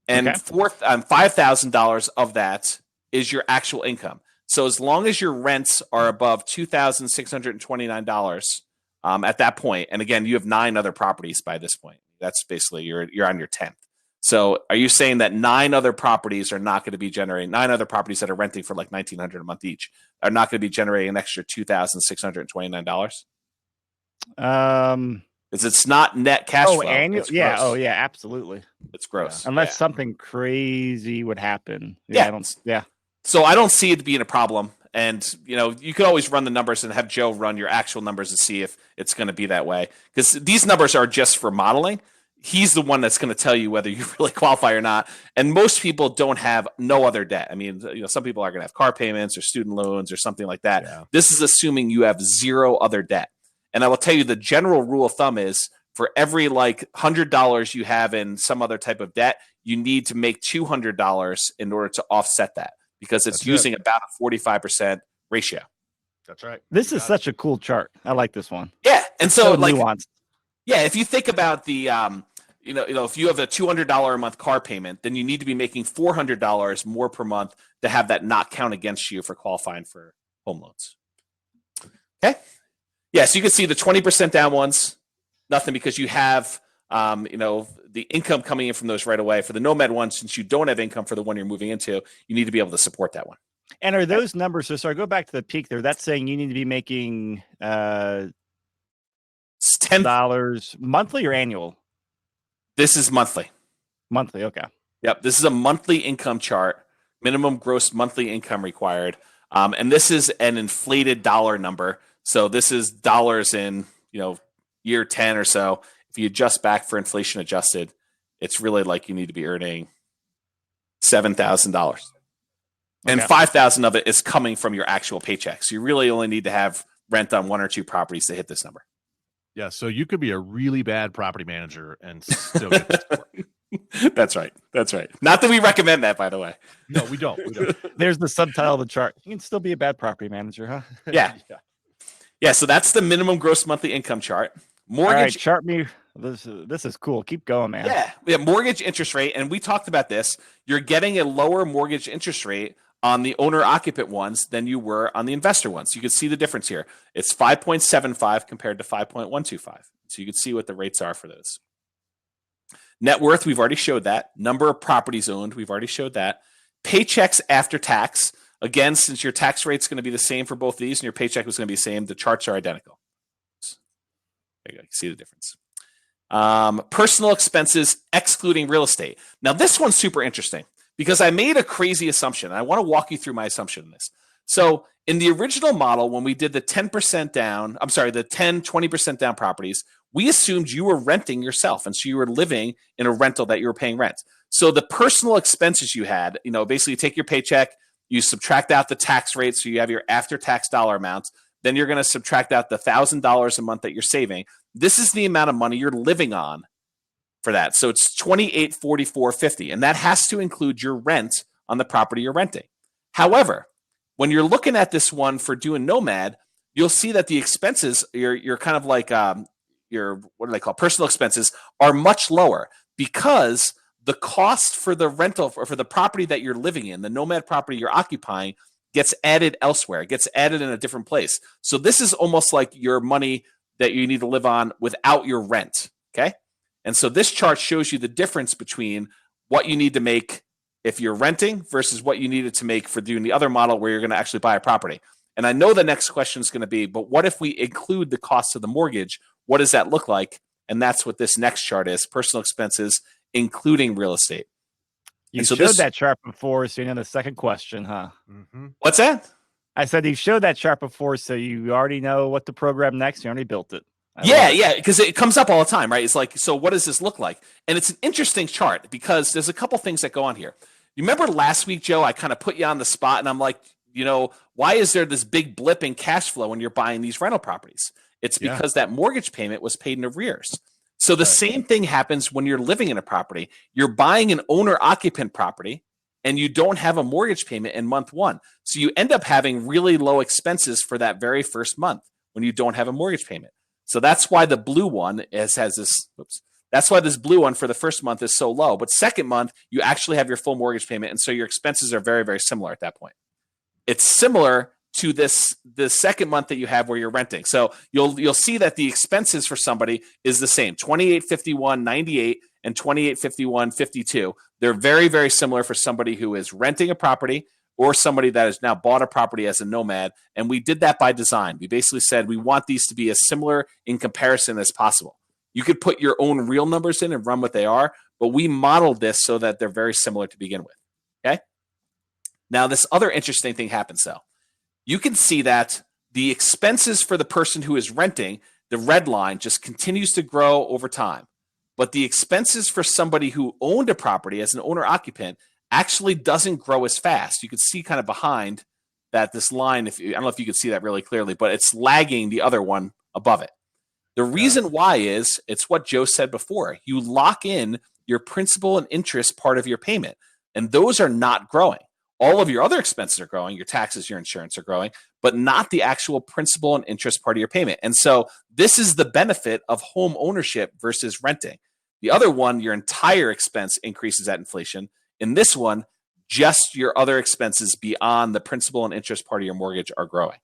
and $5,000 of that is your actual income. So as long as your rents are above $2,629 at that point, and again, you have 9 other properties by this point. That's basically you're on your 10th. So are you saying that 9 other properties are not going to be generating, 9 other properties that are renting for like $1,900 a month each are not going to be generating an extra $2,629? It's not net cash flow. Annual? Yeah. Oh, yeah. Absolutely. It's gross. Yeah. Unless something crazy would happen. Yeah. So I don't see it being a problem. And, you could always run the numbers and have Joe run your actual numbers to see if it's going to be that way. Because these numbers are just for modeling. He's the one that's going to tell you whether you really qualify or not. And most people don't have no other debt. I mean, some people are going to have car payments or student loans or something like that. Yeah. This is assuming you have 0 other debt. And I will tell you the general rule of thumb is for every like $100 you have in some other type of debt, you need to make $200 in order to offset that, because it's using about a 45% ratio. That's right. This is such a cool chart. I like this one. Yeah. And so like, nuanced. Yeah, if you think about the, if you have a $200 a month car payment, then you need to be making $400 more per month to have that not count against you for qualifying for home loans. Okay. Yeah. So you can see the 20% down ones, nothing, because you have, the income coming in from those right away. For the Nomad one, since you don't have income for the one you're moving into, you need to be able to support that one. And are those numbers, so I go back to the peak there, that's saying you need to be making $10 monthly or annual? This is monthly. Monthly, okay. Yep, this is a monthly income chart, minimum gross monthly income required. And this is an inflated dollar number. So this is dollars in, year 10 or so. If you adjust back for inflation adjusted, it's really like you need to be earning $7,000. And $5,000 of it is coming from your actual paycheck. So you really only need to have rent on 1 or 2 properties to hit this number. Yeah, so you could be a really bad property manager and still get this. That's right. That's right. Not that we recommend that, by the way. No, we don't. There's the subtitle of the chart. You can still be a bad property manager, huh? Yeah. Yeah. So that's the minimum gross monthly income chart. Mortgage. All right, chart me. This is cool. Keep going, man. Yeah. Mortgage interest rate. And we talked about this. You're getting a lower mortgage interest rate on the owner occupant ones than you were on the investor ones. You can see the difference here. It's 5.75 compared to 5.125. So you can see what the rates are for those. Net worth, we've already showed that. Number of properties owned, we've already showed that. Paychecks after tax. Again, since your tax rate's going to be the same for both of these and your paycheck was going to be the same, the charts are identical. There you go. You can see the difference. Personal expenses excluding real estate. Now, this one's super interesting because I made a crazy assumption. And I want to walk you through my assumption in this. So in the original model, when we did the 10% down, the 10, 20% down properties, we assumed you were renting yourself. And so you were living in a rental that you were paying rent. So the personal expenses you had, basically you take your paycheck, you subtract out the tax rate. So you have your after-tax dollar amounts. Then you're going to subtract out the $1,000 a month that you're saving. This is the amount of money you're living on for that. So it's $2,844.50. And that has to include your rent on the property you're renting. However, when you're looking at this one for doing Nomad, you'll see that the expenses, you're kind of like your, what do they call, personal expenses are much lower because the cost for the rental or for the property that you're living in, the Nomad property you're occupying, gets added elsewhere. It gets added in a different place. So this is almost like your money that you need to live on without your rent. Okay. And so this chart shows you the difference between what you need to make if you're renting versus what you needed to make for doing the other model where you're going to actually buy a property. And I know the next question is going to be, but what if we include the cost of the mortgage? What does that look like? And that's what this next chart is, personal expenses, including real estate. You showed that chart before, so you know the second question, huh? Mm-hmm. What's that? I said you showed that chart before, so you already know what to program next. You already built it. Yeah, because it comes up all the time, right? It's like, so what does this look like? And it's an interesting chart because there's a couple things that go on here. You remember last week, Joe, I kind of put you on the spot and I'm like, why is there this big blip in cash flow when you're buying these rental properties? It's because that mortgage payment was paid in arrears. So the same thing happens when you're living in a property. You're buying an owner-occupant property and you don't have a mortgage payment in month one. So you end up having really low expenses for that very first month when you don't have a mortgage payment. So that's why the blue one has this, that's why this blue one for the first month is so low. But second month, you actually have your full mortgage payment. And so your expenses are very, very similar at that point. It's similar to the second month that you have where you're renting. So you'll see that the expenses for somebody is the same, $2,851.98 and $2,851.52. They're very, very similar for somebody who is renting a property or somebody that has now bought a property as a nomad. And we did that by design. We basically said we want these to be as similar in comparison as possible. You could put your own real numbers in and run what they are, but we modeled this so that they're very similar to begin with. Okay. Now, this other interesting thing happens though. You can see that the expenses for the person who is renting, the red line, just continues to grow over time. But the expenses for somebody who owned a property as an owner occupant actually doesn't grow as fast. You can see kind of behind that this line, I don't know if you can see that really clearly, but it's lagging the other one above it. The reason why is it's what Joe said before. You lock in your principal and interest part of your payment, and those are not growing. All of your other expenses are growing, your taxes, your insurance are growing, but not the actual principal and interest part of your payment. And so this is the benefit of home ownership versus renting. The other one, your entire expense increases at inflation. In this one, just your other expenses beyond the principal and interest part of your mortgage are growing.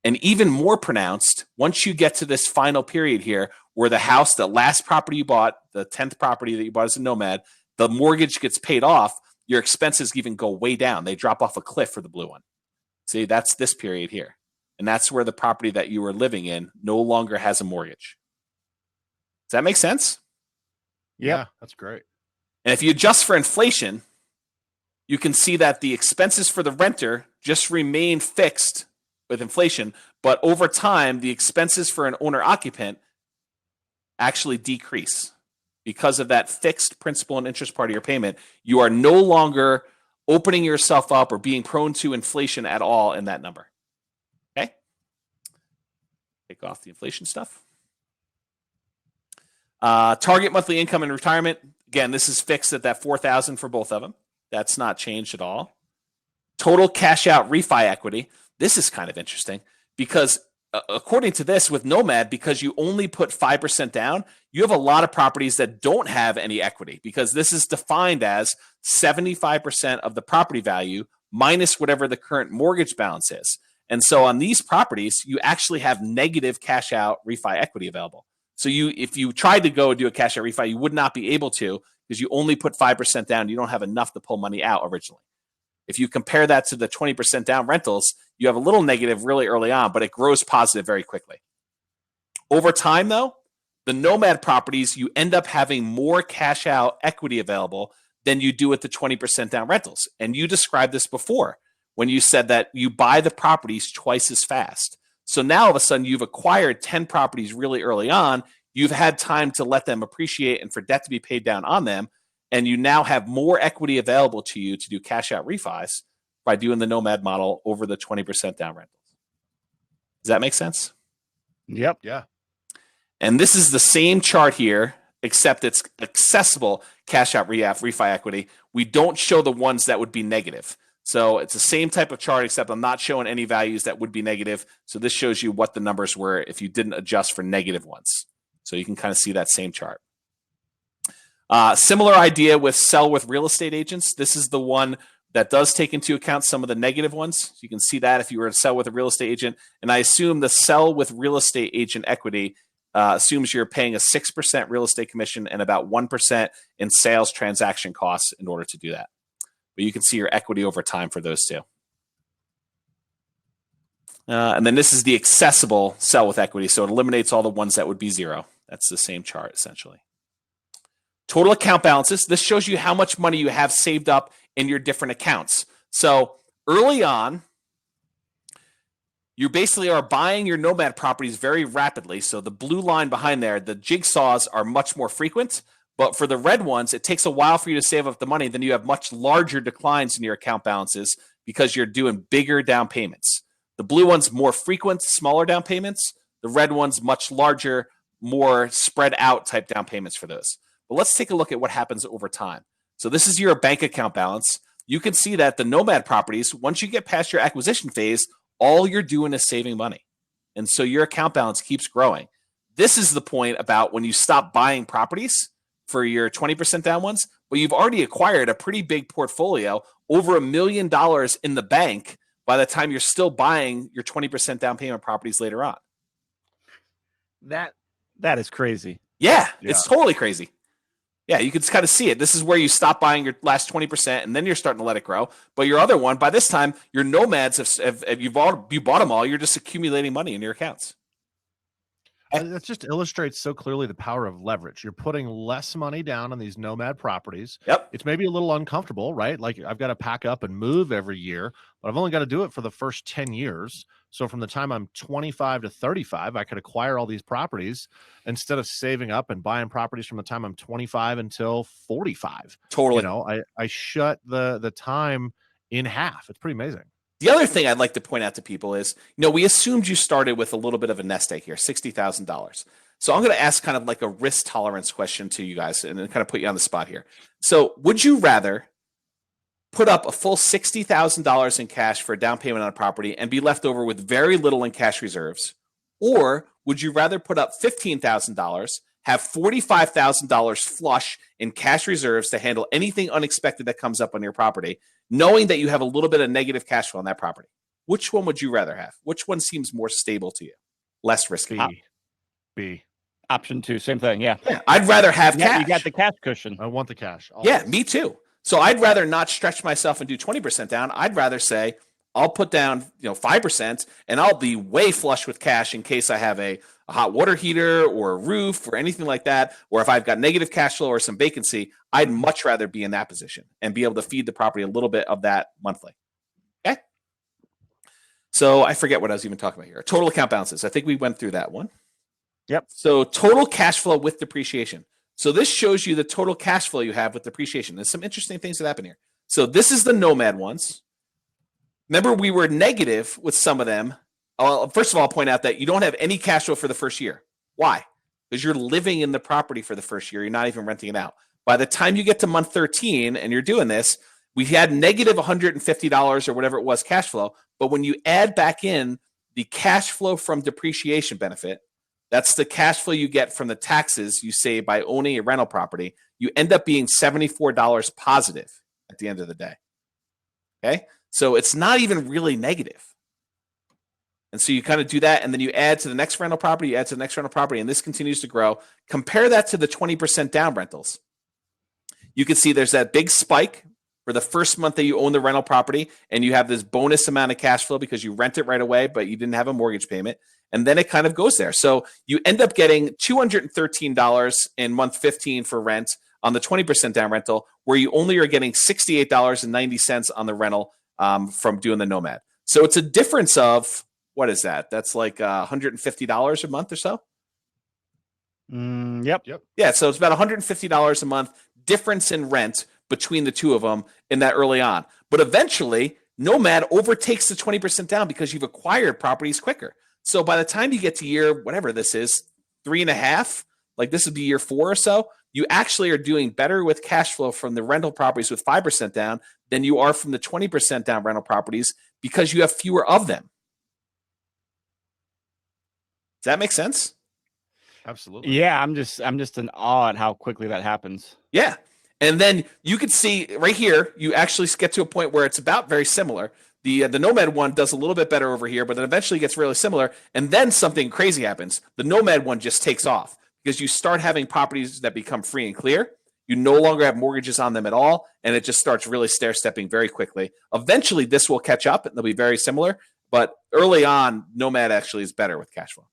And even more pronounced, once you get to this final period here, where the house, the last property you bought, the 10th property that you bought as a nomad, the mortgage gets paid off, your expenses even go way down. They drop off a cliff for the blue one. See, that's this period here. And that's where the property that you were living in no longer has a mortgage. Does that make sense? Yeah, that's great. And if you adjust for inflation, you can see that the expenses for the renter just remain fixed with inflation. But over time, the expenses for an owner-occupant actually decrease. Because of that fixed principal and interest part of your payment, you are no longer opening yourself up or being prone to inflation at all in that number. Okay? Take off the inflation stuff. Target monthly income in retirement. Again, this is fixed at that $4,000 for both of them. That's not changed at all. Total cash out refi equity. This is kind of interesting because according to this with Nomad, because you only put 5% down, you have a lot of properties that don't have any equity because this is defined as 75% of the property value minus whatever the current mortgage balance is. And so on these properties, you actually have negative cash out refi equity available. So if you tried to go do a cash out refi, you would not be able to because you only put 5% down. You don't have enough to pull money out originally. If you compare that to the 20% down rentals, you have a little negative really early on, but it grows positive very quickly. Over time, though, the Nomad properties, you end up having more cash out equity available than you do with the 20% down rentals. And you described this before when you said that you buy the properties twice as fast. So now all of a sudden you've acquired 10 properties really early on. You've had time to let them appreciate and for debt to be paid down on them. And you now have more equity available to you to do cash out refis by doing the Nomad model over the 20% down rentals. Does that make sense? Yep. Yeah. And this is the same chart here, except it's accessible cash out refi equity. We don't show the ones that would be negative. So it's the same type of chart, except I'm not showing any values that would be negative. So this shows you what the numbers were if you didn't adjust for negative ones. So you can kind of see that same chart. Similar idea with sell with real estate agents. This is the one that does take into account some of the negative ones. You can see that if you were to sell with a real estate agent. And I assume the sell with real estate agent equity assumes you're paying a 6% real estate commission and about 1% in sales transaction costs in order to do that. But you can see your equity over time for those two. And then this is the accessible sell with equity. So it eliminates all the ones that would be zero. That's the same chart essentially. Total account balances. This shows you how much money you have saved up in your different accounts. So early on, you basically are buying your Nomad properties very rapidly. So the blue line behind there, the jigsaws are much more frequent. But for the red ones, it takes a while for you to save up the money. Then you have much larger declines in your account balances because you're doing bigger down payments. The blue ones, more frequent, smaller down payments. The red ones, much larger, more spread out type down payments for those. But let's take a look at what happens over time. So this is your bank account balance. You can see that the Nomad properties, once you get past your acquisition phase, all you're doing is saving money. And so your account balance keeps growing. This is the point about when you stop buying properties for your 20% down ones, but you've already acquired a pretty big portfolio, over $1 million in the bank by the time you're still buying your 20% down payment properties later on. That is crazy. Yeah, it's totally crazy. Yeah, you can kind of see it. This is where you stop buying your last 20%, and then you're starting to let it grow. But your other one, by this time, your Nomads, you bought them all. You're just accumulating money in your accounts. That just illustrates so clearly the power of leverage. You're putting less money down on these Nomad properties. Yep. It's maybe a little uncomfortable, right? Like I've got to pack up and move every year, but I've only got to do it for the first 10 years. So from the time I'm 25 to 35, I could acquire all these properties instead of saving up and buying properties from the time I'm 25 until 45. Totally. You know, I shut the time in half. It's pretty amazing. The other thing I'd like to point out to people is, we assumed you started with a little bit of a nest egg here, $60,000. So I'm going to ask kind of like a risk tolerance question to you guys and then kind of put you on the spot here. So would you rather put up a full $60,000 in cash for a down payment on a property and be left over with very little in cash reserves? Or would you rather put up $15,000, have $45,000 flush in cash reserves to handle anything unexpected that comes up on your property, knowing that you have a little bit of negative cash flow on that property? Which one would you rather have? Which one seems more stable to you? Less risky. B. Option 2, same thing. Yeah. I'd rather have cash. You got the cash cushion. I want the cash. Always. Yeah, me too. So I'd rather not stretch myself and do 20% down. I'd rather say I'll put down 5% and I'll be way flush with cash in case I have a hot water heater or a roof or anything like that. Or if I've got negative cash flow or some vacancy, I'd much rather be in that position and be able to feed the property a little bit of that monthly. Okay. So I forget what I was even talking about here. Total account balances. I think we went through that one. Yep. So total cash flow with depreciation. So this shows you the total cash flow you have with depreciation. There's some interesting things that happen here. So this is the Nomad ones. Remember, we were negative with some of them. First of all, I'll point out that you don't have any cash flow for the first year. Why? Because you're living in the property for the first year. You're not even renting it out. By the time you get to month 13 and you're doing this, we had negative $150 or whatever it was cash flow. But when you add back in the cash flow from depreciation benefit, that's the cash flow you get from the taxes you save by owning a rental property, you end up being $74 positive at the end of the day. Okay? So it's not even really negative. And so you kind of do that, and then you add to the next rental property, you add to the next rental property, and this continues to grow. Compare that to the 20% down rentals. You can see there's that big spike for the first month that you own the rental property, and you have this bonus amount of cash flow because you rent it right away, but you didn't have a mortgage payment. And then it kind of goes there. So you end up getting $213 in month 15 for rent on the 20% down rental, where you only are getting $68.90 on the rental from doing the Nomad. So it's a difference of, what is that? That's like $150 a month or so? Yep. Yeah, so it's about $150 a month difference in rent between the two of them in that early on. But eventually, Nomad overtakes the 20% down because you've acquired properties quicker. So by the time you get to year, whatever this is, 3.5, like this would be year 4 or so, you actually are doing better with cash flow from the rental properties with 5% down than you are from the 20% down rental properties because you have fewer of them. Does that make sense? Absolutely. Yeah, I'm just in awe at how quickly that happens. Yeah. And then you could see right here, you actually get to a point where it's about very similar. The Nomad one does a little bit better over here, but then eventually gets really similar. And then something crazy happens. The Nomad one just takes off because you start having properties that become free and clear. You no longer have mortgages on them at all. And it just starts really stair-stepping very quickly. Eventually, this will catch up and they'll be very similar. But early on, Nomad actually is better with cash flow.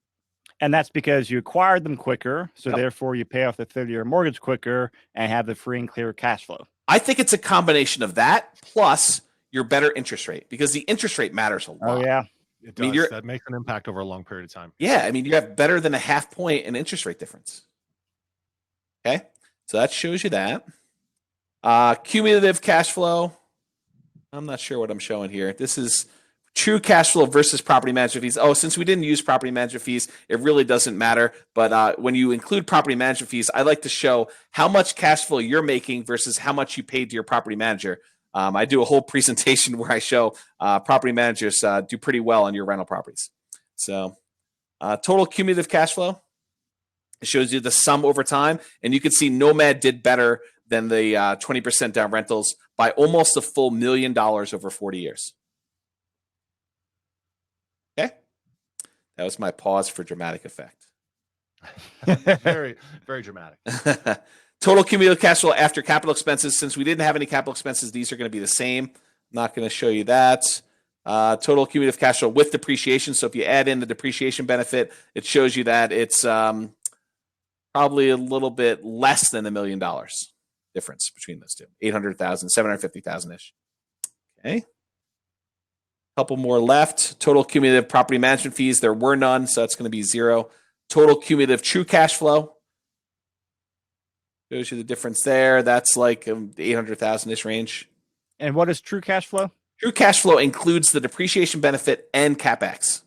And that's because you acquired them quicker. So Yep. therefore, you pay off the 30-year mortgage quicker and have the free and clear cash flow. I think it's a combination of that plus your better interest rate because the interest rate matters a lot. Oh, yeah. It I mean, does. That makes an impact over a long period of time. Yeah, I mean, you have better than a half point in interest rate difference. Okay, so that shows you that. Cumulative cash flow. I'm not sure what I'm showing here. This is true cash flow versus property management fees. Oh, since we didn't use property management fees, it really doesn't matter. But when you include property management fees, I like to show how much cash flow you're making versus how much you paid to your property manager. I do a whole presentation where I show property managers do pretty well on your rental properties. So total cumulative cash flow, it shows you the sum over time. And you can see Nomad did better than the 20% down rentals by almost a full $1 million over 40 years. Okay. That was my pause for dramatic effect. Very, very dramatic. Total cumulative cash flow after capital expenses. Since we didn't have any capital expenses, these are going to be the same. I'm not going to show you that. Total cumulative cash flow with depreciation. So if you add in the depreciation benefit, it shows you that it's probably a little bit less than $1 million difference between those two. 800,000, 750,000-ish. Okay. Couple more left. Total cumulative property management fees. There were none, so that's going to be 0. Total cumulative true cash flow. Shows you the difference there. That's like the 800,000-ish range. And what is true cash flow? True cash flow includes the depreciation benefit and CapEx.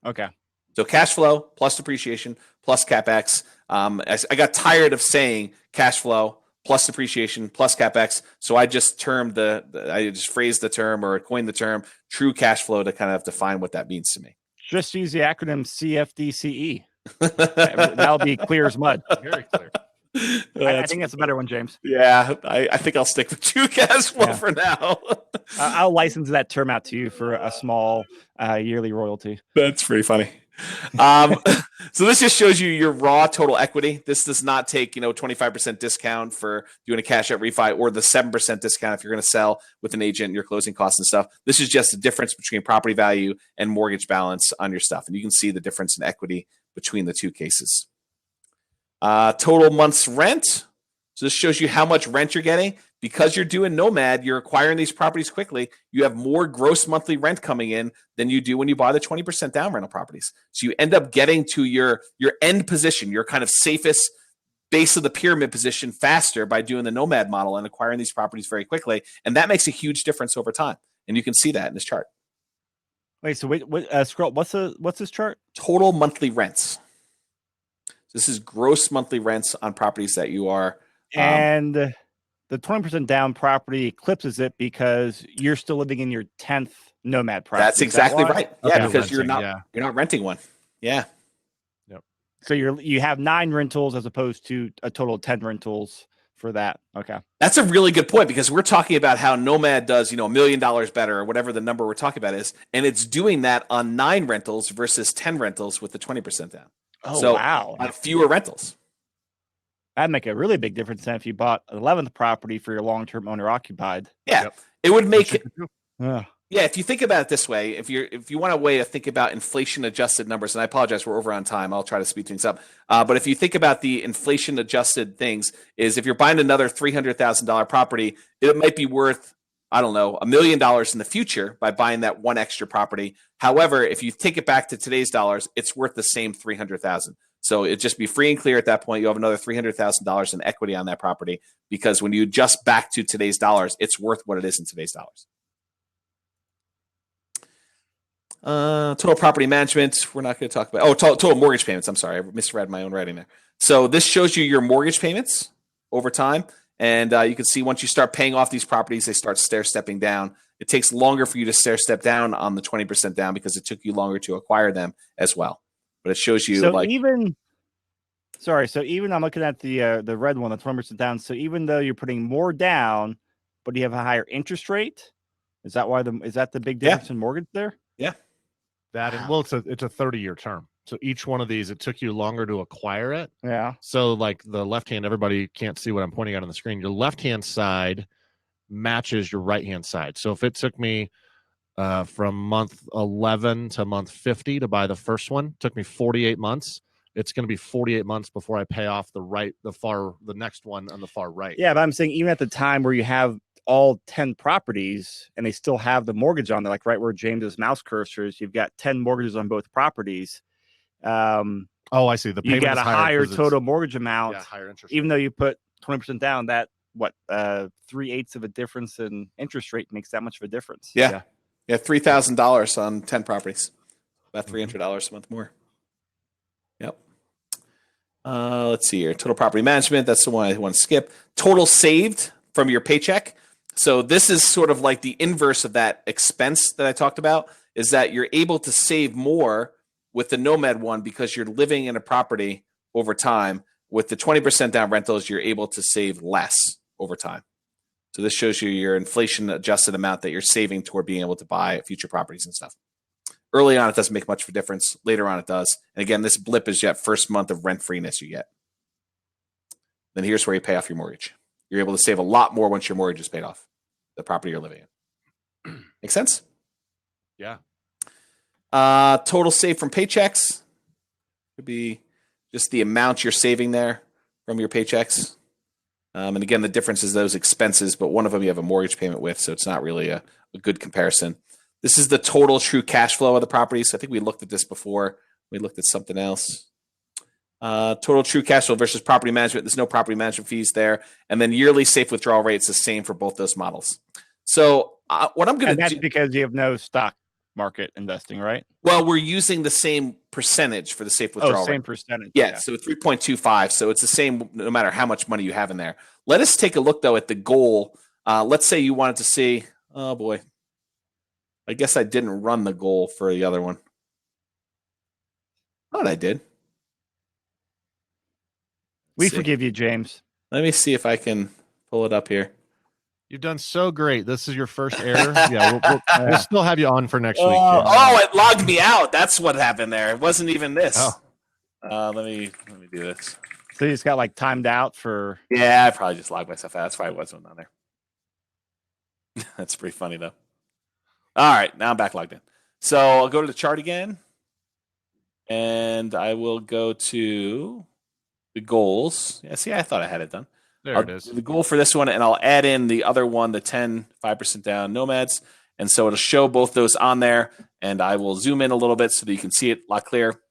Okay. So cash flow plus depreciation plus CapEx. I got tired of saying cash flow plus depreciation plus CapEx, so I just I just phrased the term or coined the term true cash flow to kind of define what that means to me. Just use the acronym CFDCE. That'll be clear as mud. Very clear. I think that's a better one, James. Yeah, I think I'll stick with true cash flow for now. I'll license that term out to you for a small yearly royalty. That's pretty funny. So this just shows you your raw total equity. This does not take 25% discount for doing a cash out refi or the 7% discount if you're going to sell with an agent, your closing costs and stuff. This is just the difference between property value and mortgage balance on your stuff, and you can see the difference in equity between the two cases. Total months rent. So this shows you how much rent you're getting. Because you're doing Nomad, you're acquiring these properties quickly. You have more gross monthly rent coming in than you do when you buy the 20% down rental properties. So you end up getting to your end position, your kind of safest base of the pyramid position faster by doing the Nomad model and acquiring these properties very quickly. And that makes a huge difference over time. And you can see that in this chart. Wait, so scroll. What's this chart? Total monthly rents. This is gross monthly rents on properties that you are And the 20% down property eclipses it because you're still living in your 10th Nomad property. That's exactly right. Yeah, Okay, because you're renting, not renting one. Yeah. So you have 9 rentals as opposed to a total of 10 rentals for that. Okay. That's a really good point because we're talking about how Nomad does, $1 million better or whatever the number we're talking about is. And it's doing that on 9 rentals versus 10 rentals with the 20% down. Oh, so wow. On fewer rentals. That'd make a really big difference then if you bought an 11th property for your long-term owner occupied. Yeah. Yep. It would make it. Yeah. Yeah, if you think about it this way, if you want a way to think about inflation adjusted numbers, and I apologize, we're over on time. I'll try to speed things up. But if you think about the inflation adjusted things, is if you're buying another $300,000 property, it might be worth, I don't know, $1 million in the future by buying that one extra property. However, if you take it back to today's dollars, it's worth the same $300,000. So it'd just be free and clear at that point. You have another $300,000 in equity on that property because when you adjust back to today's dollars, it's worth what it is in today's dollars. Total property management. We're not going to talk about. Total mortgage payments. I'm sorry, I misread my own writing there. So this shows you your mortgage payments over time, and you can see once you start paying off these properties, they start stair stepping down. It takes longer for you to stair step down on the 20% down because it took you longer to acquire them as well. But it shows you so even I'm looking at the red one, the 20% down. So even though you're putting more down, but you have a higher interest rate, is that the big difference in mortgage there? Yeah. That and well, it's a 30-year term. So each one of these, it took you longer to acquire it. Yeah. So like the left hand, everybody can't see what I'm pointing at on the screen. Your left hand side matches your right hand side. So if it took me from month 11 to month 50 to buy the first one, took me 48 months. It's going to be 48 months before I pay off the next one on the far right. Yeah, but I'm saying even at the time where you have all 10 properties and they still have the mortgage on there, like right where James's mouse cursor is, you've got 10 mortgages on both properties. I see. The you payment got is a higher total mortgage amount, higher interest even rate. though you put 20% down. That 3/8 of a difference in interest rate makes that much of a difference. Yeah, $3,000 on 10 properties, about $300 a month more. Yep. Let's see here. Total property management. That's the one I want to skip. Total saved from your paycheck. So this is sort of like the inverse of that expense that I talked about, is that you're able to save more with the Nomad one because you're living in a property over time. With the 20% down rentals, you're able to save less over time. So this shows you your inflation adjusted amount that you're saving toward being able to buy future properties and stuff. Early on, it doesn't make much of a difference. Later on, it does. And again, this blip is yet first month of rent freeness you get. Then here's where you pay off your mortgage. You're able to save a lot more once your mortgage is paid off, the property you're living in. Make sense? Yeah. Total save from paychecks could be just the amount you're saving there from your paychecks. And again, the difference is those expenses, but one of them you have a mortgage payment with, so it's not really a good comparison. This is the total true cash flow of the properties. I think we looked at this before. We looked at something else. Total true cash flow versus property management. There's no property management fees there. And then yearly safe withdrawal rate is the same for both those models. So what I'm going to do... That's because you have no stock market investing, right? Well, we're using the same percentage for the safe withdrawal same rate. percentage. Yeah, so 3.25. So it's the same no matter how much money you have in there. Let us take a look, though, at the goal. Let's say you wanted to see... Oh, boy. I guess I didn't run the goal for the other one. Oh, I did. We forgive you, James. Let me see if I can pull it up here. You've done so great. This is your first error. Yeah, we'll still have you on for next week. It logged me out. That's what happened there. It wasn't even this. Oh. Let me do this. So you just got like timed out for... Yeah, I probably just logged myself out. That's why it wasn't on there. That's pretty funny, though. All right, now I'm back logged in. So I'll go to the chart again, and I will go to the goals. Yeah, see, I thought I had it done. There it is. The goal for this one, and I'll add in the other one, the 5% down Nomads. And so it'll show both those on there, and I will zoom in a little bit so that you can see it a lot clearer.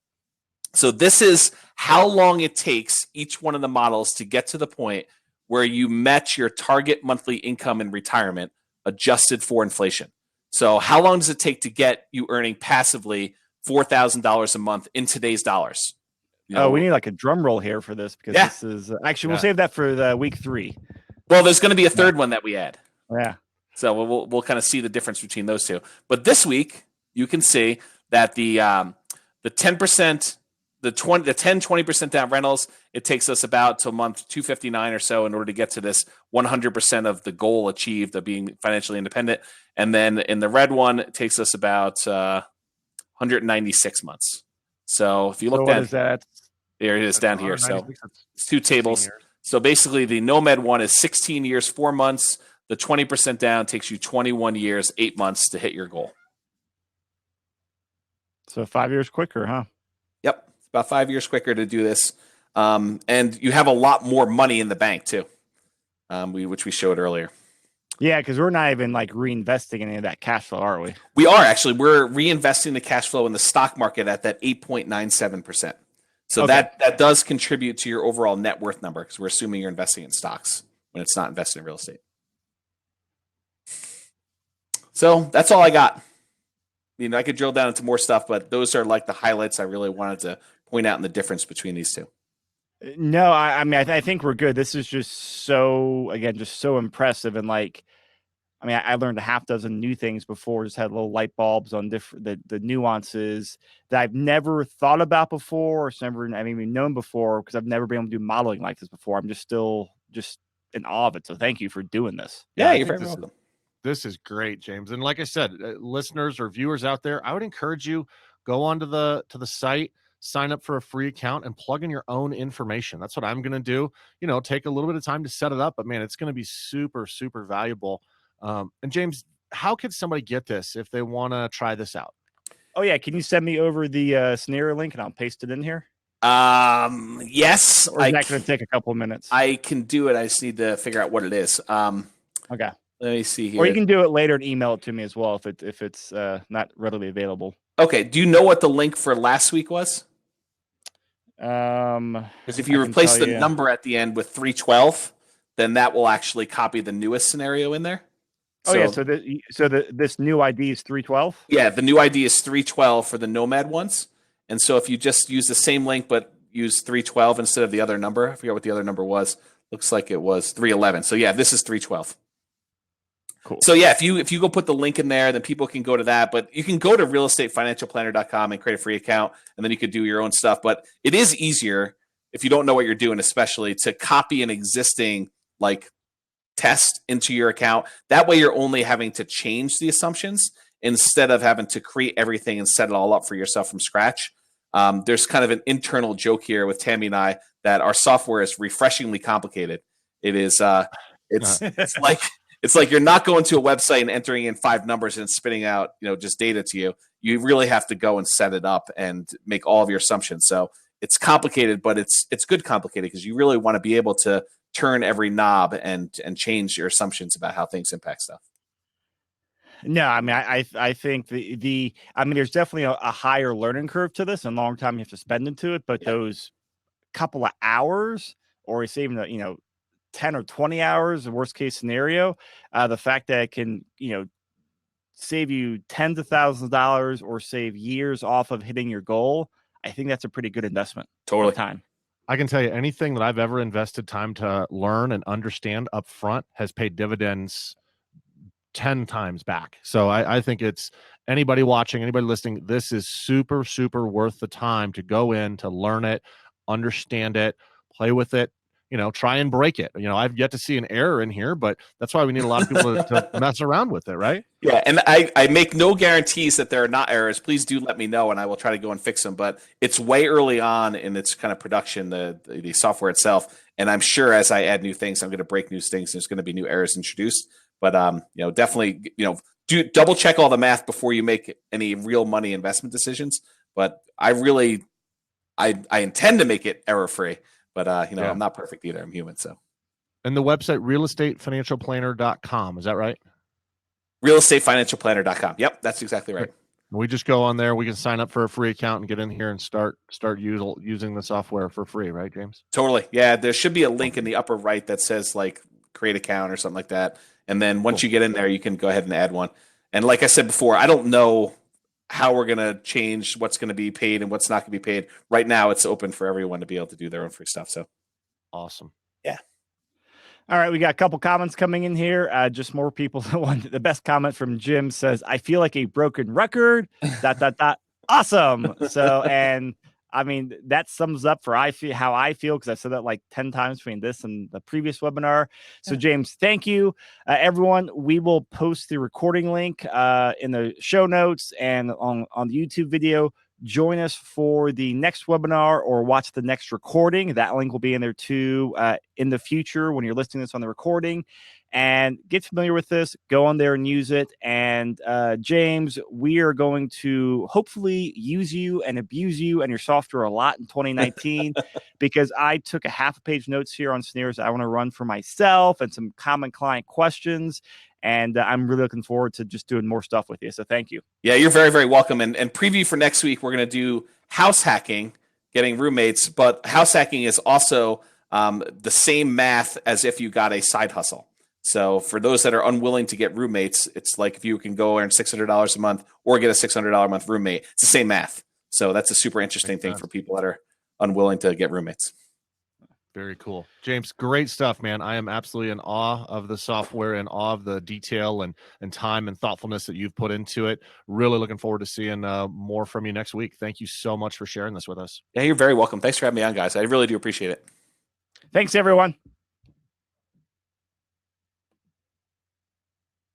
So this is how long it takes each one of the models to get to the point where you met your target monthly income in retirement adjusted for inflation. So how long does it take to get you earning passively $4,000 a month in today's dollars? We need like a drum roll here for this because this is actually we'll save that for the week 3. Well, there's going to be a third one that we add. Yeah. So we'll kind of see the difference between those two. But this week you can see that the 10%, the 20% down rentals, it takes us about to month 259 or so in order to get to this 100% of the goal achieved of being financially independent. And then in the red one, it takes us about 196 months. So if you look at that, there it is down here. So it's 2 tables. So basically the Nomad one is 16 years, 4 months. The 20% down takes you 21 years, 8 months to hit your goal. So 5 years quicker, huh? Yep. It's about 5 years quicker to do this. And you have a lot more money in the bank too, which we showed earlier. Yeah, because we're not even like reinvesting any of that cash flow, are we? We are actually. We're reinvesting the cash flow in the stock market at that 8.97%. So that does contribute to your overall net worth number because we're assuming you're investing in stocks when it's not invested in real estate. So that's all I got. I could drill down into more stuff, but those are like the highlights I really wanted to point out in the difference between these two. No, I mean, I think we're good. This is just so impressive. And like, I mean, I learned a half dozen new things before, just had little light bulbs on different, the nuances that I've never thought about before, or I've even known before, because I've never been able to do modeling like this before. I'm just still in awe of it. So thank you for doing this. Yeah, you're very welcome. This is great, James. And like I said, listeners or viewers out there, I would encourage you, go onto the site, sign up for a free account and plug in your own information. That's what I'm going to do. Take a little bit of time to set it up, but man, it's going to be super, super valuable. And James, how could somebody get this if they want to try this out? Oh yeah. Can you send me over the scenario link and I'll paste it in here? Yes. Or is that going to take a couple of minutes? I can do it. I just need to figure out what it is. Okay. Let me see here. Or you can do it later and email it to me as well if it's not readily available. Okay. Do you know what the link for last week was? Because if you replace the number at the end with 312, then that will actually copy the newest scenario in there. So this new ID is 312? Yeah, the new ID is 312 for the Nomad ones. And so if you just use the same link but use 312 instead of the other number, I forget what the other number was. Looks like it was 311. So yeah, this is 312. Cool. So yeah, if you go put the link in there, then people can go to that. But you can go to realestatefinancialplanner.com and create a free account, and then you could do your own stuff. But it is easier if you don't know what you're doing, especially to copy an existing test into your account. That way you're only having to change the assumptions instead of having to create everything and set it all up for yourself from scratch. There's kind of an internal joke here with Tammy and I that our software is refreshingly complicated. It is it's like you're not going to a website and entering in 5 numbers and spitting out, just data to you. You really have to go and set it up and make all of your assumptions. So it's complicated, but it's good complicated because you really want to be able to turn every knob and change your assumptions about how things impact stuff. No, I mean, I think there's definitely a higher learning curve to this and long time you have to spend into it, but those couple of hours, or it's even 10 or 20 hours, the worst case scenario, the fact that it can, save you tens of thousands of dollars or save years off of hitting your goal, I think that's a pretty good investment. Totally. Time. I can tell you anything that I've ever invested time to learn and understand up front has paid dividends 10 times back. So I think it's anybody watching, anybody listening, this is super, super worth the time to go in, to learn it, understand it, play with it, try and break it. I've yet to see an error in here, but that's why we need a lot of people to mess around with it, right? Yeah, and I make no guarantees that there are not errors. Please do let me know, and I will try to go and fix them. But it's way early on in its kind of production, the software itself. And I'm sure as I add new things, I'm going to break new things. There's going to be new errors introduced. But definitely, do double check all the math before you make any real money investment decisions. But I intend to make it error free. But I'm not perfect either. I'm human. So, and the website realestatefinancialplanner.com, is that right? Realestatefinancialplanner.com. Yep, that's exactly right. We just go on there. We can sign up for a free account and get in here and start using the software for free, right, James? Totally. Yeah, there should be a link in the upper right that says create account or something like that. And then once you get in there, you can go ahead and add one. And like I said before, I don't know how we're going to change what's going to be paid and what's not going to be paid. Right now, it's open for everyone to be able to do their own free stuff. So awesome. Yeah. All right, we got a couple comments coming in here. Just more people. The best comment from Jim says, "I feel like a broken record." ... Awesome. So, and I mean, that sums up for how I feel, because I've said that like 10 times between this and the previous webinar. So, Yeah. James, thank you, everyone. We will post the recording link in the show notes and on the YouTube video. Join us for the next webinar or watch the next recording. That link will be in there too in the future when you're listening to this on the recording. And get familiar with this. Go on there and use it. And James, we are going to hopefully use you and abuse you and your software a lot in 2019 because I took a half a page notes here on scenarios I want to run for myself and some common client questions. And I'm really looking forward to just doing more stuff with you. So thank you. Yeah, you're very, very welcome. And preview for next week, we're going to do house hacking, getting roommates. But house hacking is also the same math as if you got a side hustle. So for those that are unwilling to get roommates, it's like if you can go earn $600 a month or get a $600 a month roommate. It's the same math. So that's a super interesting thing for people that are unwilling to get roommates. Very cool. James, great stuff, man. I am absolutely in awe of the software, in awe of the detail and time and thoughtfulness that you've put into it. Really looking forward to seeing more from you next week. Thank you so much for sharing this with us. Yeah, you're very welcome. Thanks for having me on, guys. I really do appreciate it. Thanks, everyone.